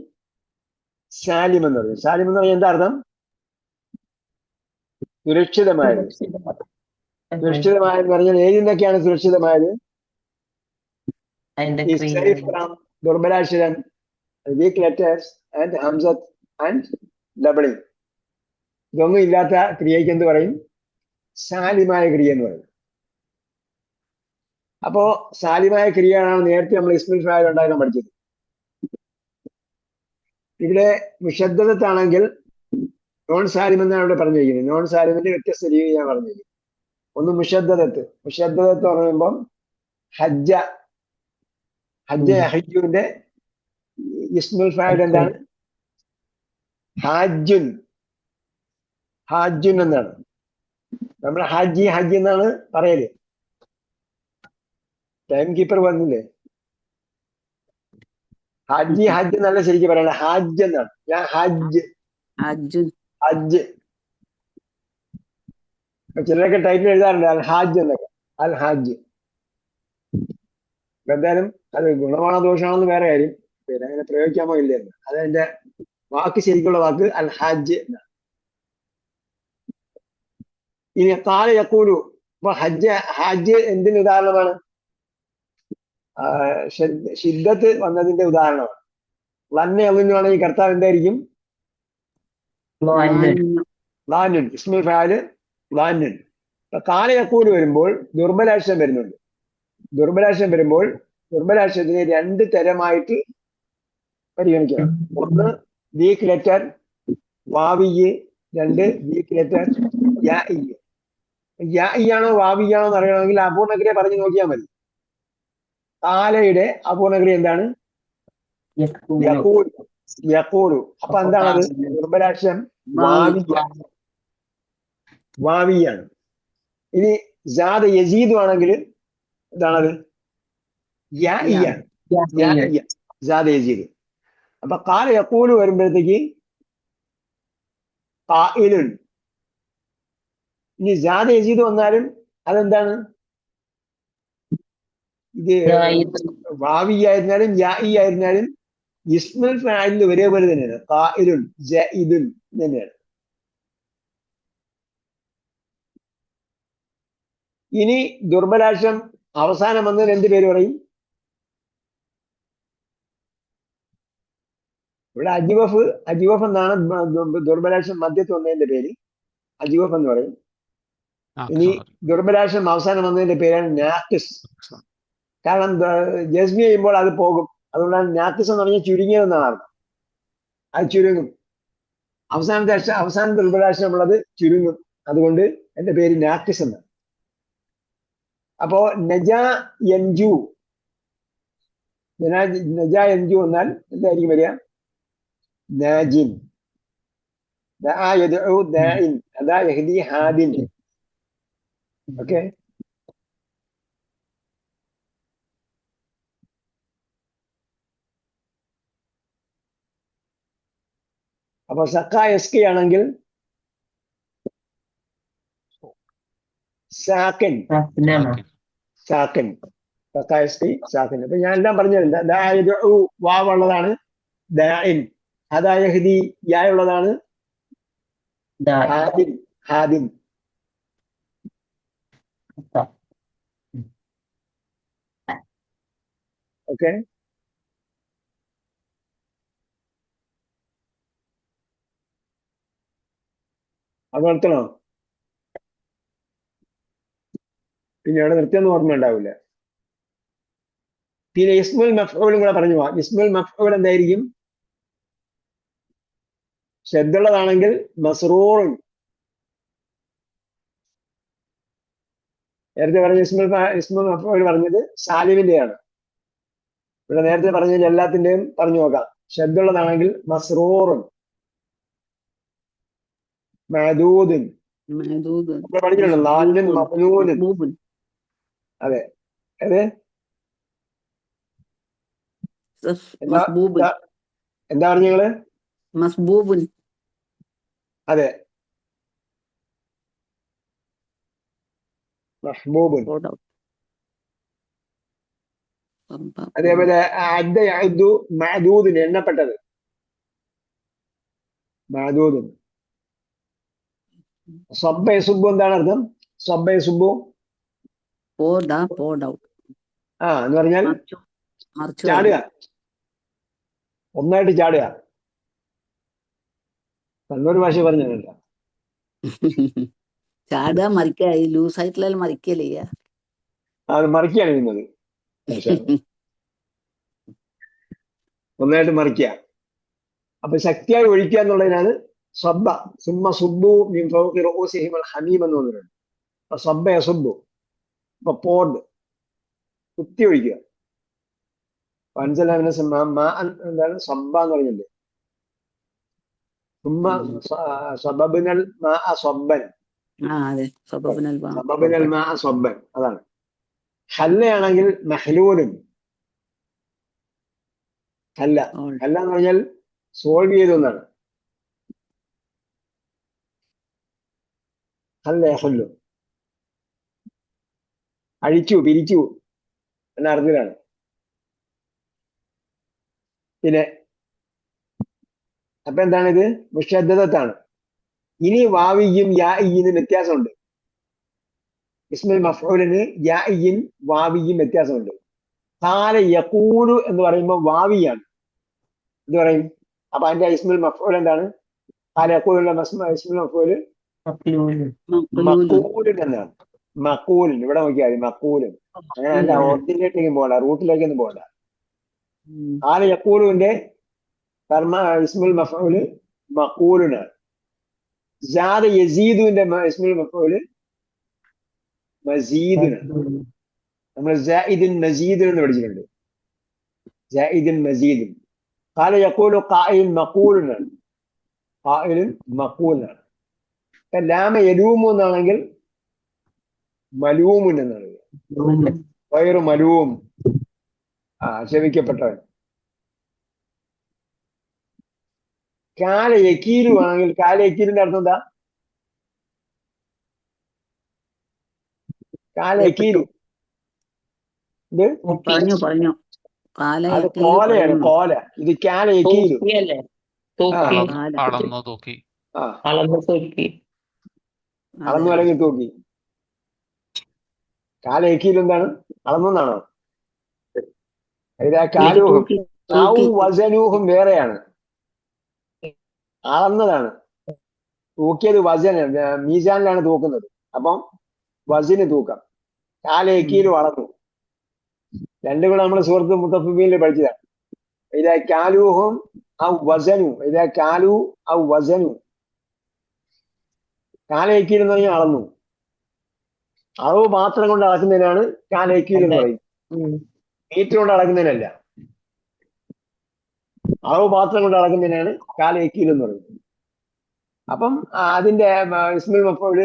സാലിം എന്ന് പറയും. സാലിം എന്ന് പറഞ്ഞാൽ എന്താ അർത്ഥം? സുരക്ഷിതമായത്. സുരക്ഷിതമായെന്ന് പറഞ്ഞാൽ ഏതിന്നൊക്കെയാണ് സുരക്ഷിതമായത്? ദുർബലാക്ഷരം, വീക്ക് ലെറ്റേഴ്സ് ആൻഡ് ഹംസത്ത് ആൻഡ് ഡബിളിംഗ്. ഇതൊന്നും ഇല്ലാത്ത ക്രിയയ്ക്ക് എന്ത് പറയും? സാലിമായ ക്രിയ എന്ന് പറയും. അപ്പോ സാലിമായ ക്രിയയാണ് നേരത്തെ നമ്മൾ ഇസ്മുൽ ഫാഇൽ ഉണ്ടാക്കാൻ പഠിച്ചത്. ഇവിടെ മുഷദ്ദദത്താണെങ്കിൽ നോൺ സാലിം എന്നാണ് ഇവിടെ പറഞ്ഞിരിക്കുന്നത്. നോൺ സാലിമിന്റെ വ്യത്യസ്ത രീതി ഞാൻ പറഞ്ഞിരിക്കുന്നത്. ഒന്ന് മുഷദ്ദദത്ത്. മുഷദ്ദദത്ത് പറയുമ്പം ഹജ്ജ. ഹജ്ജ ഹജ്ജുവിന്റെ ഇസ്മുൽ ഫാഇൽ എന്താണ്? ഹാജുൻ. ഹാജുൻ എന്നാണ്. നമ്മൾ ഹാജി ഹജ്ജ് എന്നാണ് പറയല്. ടൈം കീപ്പർ വന്നില്ലേ? ഹാജി ഹജ്ജ് എന്നല്ല ശരിക്കും പറയണ, ഹാജ് എന്നാണ്. ഞാൻ ഹജ്ജ് ഹജ്ജ്. ചിലരൊക്കെ ടൈറ്റിൽ എഴുതാറുണ്ട് അൽ ഹാജ് എന്നൊക്കെ. അൽ ഹാജ്. എന്തായാലും അത് ഗുണമാണോ ദോഷമാണെന്ന് വേറെ കാര്യം. പിന്നെ അങ്ങനെ പ്രയോഗിക്കാമോ ഇല്ല എന്ന്. അതെന്റെ വാക്ക്, ശരിക്കുള്ള വാക്ക് അൽ ഹാജ് എന്നാണ്. ഇനി കാല യക്കൂലു. അപ്പൊ ഹാജ് എന്തിന് ഉദാഹരണമാണ്? ശിദ്ദത്ത് വന്നതിന്റെ ഉദാഹരണമാണ്. വന്നെ ഒന്നിനാണെങ്കിൽ കർത്താവ് എന്തായിരിക്കും? ലാനുൻ ഇസ്മുൽ ഫാല് ലാനുൻ. കാല യഖൂലു വരുമ്പോൾ ദുർബലാക്ഷരം വരുന്നുണ്ട്. ദുർബലാക്ഷരം വരുമ്പോൾ ദുർബലാക്ഷരത്തിനെ രണ്ട് തരമായിട്ട് പരിഗണിക്കണം. ഒന്ന് വീക്ക് ലെറ്റർ വാവിയ്, രണ്ട് വീക്ക് ലെറ്റർ യാഇയ്. യാഇയാണോ വാവിയാണോ എന്ന് അറിയണമെങ്കിൽ അപൂർണക്രിയ പറഞ്ഞു നോക്കിയാൽ മതി. കാലയുടെ അപൂർണക്രിയ എന്താണ്? യഖൂലു. യഖൂലു. അപ്പൊ എന്താണത്? ദുർബലാക്ഷരം വാവിയാണ്. ഇനി ജാദ യസീദു ആണെങ്കിൽ എന്താണത്? യാഇയാണ്. ജാദ യസീദ്. അപ്പൊ കാല യഖൂലു വരുമ്പോഴത്തേക്ക് ഖായിലുൻ. ഇനി ജാദ യസീദ് വന്നാലും അതെന്താണ്? ഇത് വാവിയായിരുന്നാലും യാഇ ആയിരുന്നാലും ഇസ്മുൽ ഫാഇലിൽ ഒരേപോലെ തന്നെയാണ്. ഖായിലുൻ ജഇദുൻ തന്നെയാണ്. ഇനി ദുർബലാക്ഷം അവസാനം വന്നതിന് എന്ത് പേര് പറയും? ഇവിടെ അജിവഫ് എന്നാണ് ദുർബലാക്ഷം മധ്യത്ത് വന്നതിന്റെ പേര്. അജിവഫ് എന്ന് പറയും. ഇനി ദുർബലാക്ഷം അവസാനം വന്നതിന്റെ പേരാണ് നാക്കിസ്. കാരണം ജസ്മി ചെയ്യുമ്പോൾ അത് പോകും. അതുകൊണ്ടാണ് നാക്കിസ് എന്ന് പറഞ്ഞാൽ ചുരുങ്ങിയതെന്നാണ് അർത്ഥം. അത് ചുരുങ്ങും. അവസാന ദുർബലാക്ഷം ഉള്ളത് ചുരുങ്ങും. അതുകൊണ്ട് എന്റെ പേര് നാക്കിസ് എന്ന്. അപ്പോ നജാ യൻജു എന്നാൽ എന്തായിരിക്കും വരിക? നാജിൻ. ദഅ യദ്ഉ ദാഇൻ. അദാ യഹ്ദി ഹാദിൻ. ഓക്കെ. അപ്പൊ സക്ക എസ്കി ആണെങ്കിൽ സാക്കൻ. സക്ക എസ്കി സാക്കൻ. അപ്പൊ ഞാൻ എല്ലാം പറഞ്ഞില്ല. ദഅ യദ്ഉ വാവ് ഉള്ളതാണ് ദാഇൻ. അദാ യഹ്ദി യാ ഉള്ളതാണ് ഹാദിൻ. ഓക്കെ. അത് നിർത്തണോ? പിന്നെ അവിടെ നിർത്തിയൊന്നും ഓർമ്മ ഉണ്ടാവില്ല. പിന്നെ ഇസ്മുൽ മഫ്ഊലും കൂടെ പറഞ്ഞു പോവാം. ഇസ്മുൽ മഫ്ഊൽ എന്തായിരിക്കും? ശ്രദ്ധയുള്ളതാണെങ്കിൽ മസ്റൂറുൻ. നേരത്തെ പറഞ്ഞ ഇസ്മുൽ മഫ്ഊൽ പറഞ്ഞത് സാലിമിന്റെയാണ്. ഇവിടെ നേരത്തെ പറഞ്ഞതിൽ എല്ലാത്തിന്റെയും പറഞ്ഞു നോക്കാം. ശ്രദ്ധയുള്ളതാണെങ്കിൽ മസ്റൂറുൻ, മഅദൂദുൻ. പഠിച്ചിട്ടുണ്ടോ? ലാലിൻ മഅ്നൂനുൻ. അതെ. അതെ. എന്താ പറഞ്ഞു നിങ്ങള്? മസ്ബൂബുൻ. അതെ, മഹ്ബൂബുൻ. അതേപോലെ മഅദൂദിന് എണ്ണപ്പെട്ടത്. മഅദൂദുൻ. സബ്ബ യസുബ്ബു എന്താണ് അർത്ഥം? സബ്ബ യസുബ്ബു എന്ന് പറഞ്ഞാൽ ചാടുക, ഒന്നായിട്ട് ചാടുക. കണ്ണൂർ ഭാഷ പറഞ്ഞില്ല. ചാടുക, മറിക്കുക. ഈ ലൂസായിട്ടുള്ള മറിക്കല്ലേ? അത് മറിക്കുകയാണ് ചെയ്യുന്നത്. ഒന്നായിട്ട് മറിക്കുക. അപ്പൊ ശക്തിയായി ഒഴിക്കുക എന്നുള്ളതിനാണ് സബ്ബ. സുമ്മ സുബ്ബു മിൻ ഫൗഖി റഊസിഹിം അൽ ഹമീം എന്ന് പറഞ്ഞിട്ടുണ്ട്. അപ്പൊ സബ്ബ യസുബ്ബു. അപ്പൊ പോഡ് കുത്തി ഒഴിക്കുക. എന്താണ് സബ്ബ എന്ന് പറഞ്ഞില്ലേ? സുമ്മ സബബിനൽ മാഅ സബ്ബൻ. സബബിനൽ മാഅ സബ്ബൻ. അതാണ്. ഹല്ലയാണെങ്കിൽ മഹ്ലൂലുൻ. ഹല്ല എന്ന് പറഞ്ഞാൽ സോൾവ് ചെയ്തു എന്നാണ്. ഹല്ല യഹല്ലു, അഴിച്ചു, പിരിച്ചു എന്ന അർത്ഥത്തിലാണ്. പിന്നെ അപ്പൊ എന്താണിത്? മുഷദ്ദദത്താണ്. ഇനി വാവിയും യാഇയ്യിനും വ്യത്യാസമുണ്ട്. ഇസ്മുൽ മഫ്ഊലിന് യാഇയ്യിൻ വാവിയും വ്യത്യാസമുണ്ട്. ഖാല യഖൂലു എന്ന് പറയുമ്പോൾ വാവിയാണ്. എന്ത് പറയും? അപ്പൊ അതിന്റെ ഇസ്മുൽ മഫ്ഊൽ എന്താണ്? ഖാല യഖൂലുന്റെ ഇസ്മുൽ മഫ്ഊൽ مقلول മഖൂലുൻ എന്നാണ്. മഖൂലുൻ ഇവിടെ നോക്കിയാൽ മതി, മഖൂലുൻ. അങ്ങനെ അല്ല, ഒറിജിനിലേക്കും പോകണ്ട, റൂട്ടിലേക്കൊന്നും പോകണ്ട. ഖാല യഖൂലുവിന്റെ ഇസ്മുൽ മഫ്ഊൽ മഖൂലുനാണ്. സാദ യസീദുവിന്റെ ഇസ്മുൽ മഫ്ഊൽ മസീദുനാണ്. നമ്മൾ സായിദുൻ മസീദുൻ എന്ന് പഠിച്ചിട്ടുണ്ട്. സായിദുൻ മസീദുൻ. ഖാല യഖൂലു ഖായിലുൻ മഖൂലുനാണ്. ഖായിലുൻ മഖൂലുനാണ്. ലാമ യലൂമു എന്നാണെങ്കിൽ മലൂമുൻ എന്നാണ്. വൈറു മലൂം, ക്ഷമിക്കപ്പെട്ടവൻ. കാല യക്കീലു ആണെങ്കിൽ കാല യക്കീലിന്റെ അർത്ഥം എന്താ? കാല യക്കീലു ഇത് പറഞ്ഞു കാല അത് യക്കീലു കോലയാണ്, പറയുന്നു. കോല. ഇത് കാല യക്കീലു. തൂക്കിയല്ലേ? തൂക്കി കാല അളന്നു തൂക്കി. ആ, അളന്ന് തൂക്കി. അളന്നു അല്ലെങ്കിൽ തൂക്കി. കാല യക്കീലു എന്താണ്? അളന്നാണോ? ഇതാ കാലൂഹും വസനൂഹും വേറെയാണ്, അളന്നതാണ്. തൂക്കിയത് വസന, മീസാനിലാണ് തൂക്കുന്നത്. അപ്പം വസിന് തൂക്കം. കാല യക്കീലു അളന്നു. രണ്ടും കൂടെ നമ്മൾ സൂറത്ത് മുത്തഫിഫീനിൽ പഠിച്ചതാണ്. ഇതാ കാലൂഹും ഔ വസനു, ഇതാ കാലു ഔ വസനു. കാല യക്കീൽ എന്ന് പറഞ്ഞാൽ അളന്നു. അളവ് പാത്രം കൊണ്ട് അളക്കുന്നതിനാണ് കാല യക്കീൽ എന്ന് പറയുന്നത്. മീറ്റർ കൊണ്ട് അളക്കുന്നതിനല്ല. അളവ് പാത്രം കൊണ്ട് അളക്കുന്നതിനാണ് കാല യക്കീൽ എന്ന് പറയുന്നത്. അപ്പം അതിന്റെ ഇസ്മുൽ മഫ്ഊൽ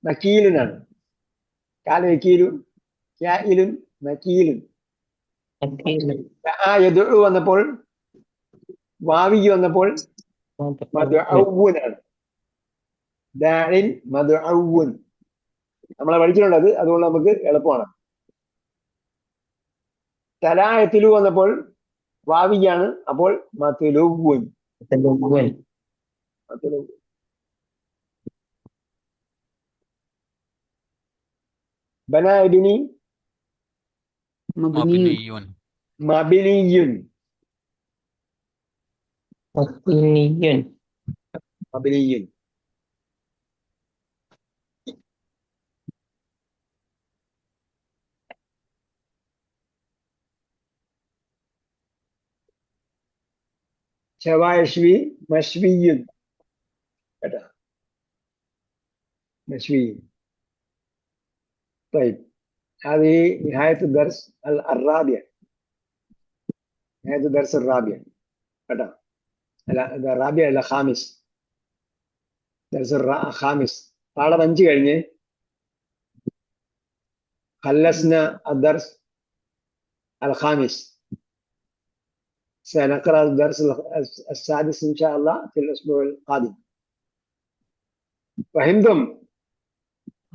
മക്കീലുനാണ്. കാല യക്കീലു കായിലുൻ മക്കീലുൻ. യദ്ഉ വന്നപ്പോൾ, വാവി വന്നപ്പോൾ മദ്ഉനാണ്. ദാഇൻ മദ്ഉൻ നമ്മളെ പഠിച്ചിട്ടുണ്ട് അത്, അതുകൊണ്ട് നമുക്ക് എളുപ്പമാണ്. തലായത്തിലു വന്നപ്പോൾ വാവിയാണ്, അപ്പോൾ മത്ലുവുൻ. ബന ഇബ്നി മബ്നിയുൻ. മബിനിയുൻ. مبني മബിനിയുൻ. ഷവായഷ്വി മഷ്വിയുൻ. കേട്ടോ, مشوي. طيب هذه نهاية الدرس الرابع، نهاية الدرس الرابع. لا الرابع إلى خامس، درس الخامس. പാഠം 5 കഴിഞ്ഞ് خلصنا الدرس الخامس، سنقرأ الدرس السادس إن شاء الله في الأسبوع القادم. فهمتم؟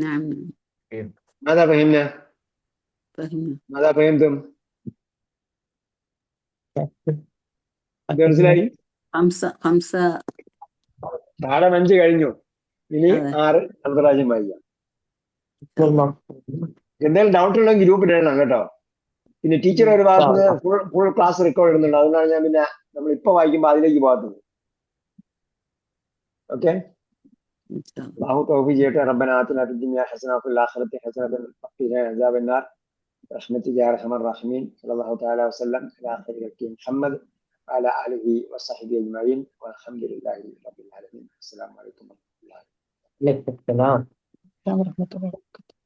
نعم ماذا فهمنا؟ فهمنا. ماذا فهمتم؟ മനസ്സിലായി? പാഠം 5 കഴിഞ്ഞു, ഇനി 6 അടുത്ത പ്രാവശ്യം വായിക്കാം. എന്തെങ്കിലും ഡൗട്ട് ഉണ്ടെങ്കിൽ ഗ്രൂപ്പിൽ ഇടണം കേട്ടോ. പിന്നെ ടീച്ചർ ഒരു ഭാഗത്ത് ഫുൾ ക്ലാസ് റെക്കോർഡ് ഇടുന്നുണ്ട്, അതുകൊണ്ടാണ് ഞാൻ പിന്നെ നമ്മൾ ഇപ്പൊ വായിക്കുമ്പോൾ അതിലേക്ക് പോകാത്തത്. ഓക്കെ, അല്ലാഹു തൗഫീഖ് ചെയ്യട്ടെ. റബ്ബനാ ആതിനാ ഫിദ്ദുനിയാ ഹസന വഫിൽ ആഖിറതി ഹസനതൻ വഖിനാ അദാബന്നാർ برحمتك يا ارحم الراحمين. صلى الله تعالى وسلم على خير خلقه محمد وعلى اله وصحبه اجمعين والحمد لله رب العالمين. السلام عليكم ورحمه الله. عليكم السلام ورحمة الله وبركاته.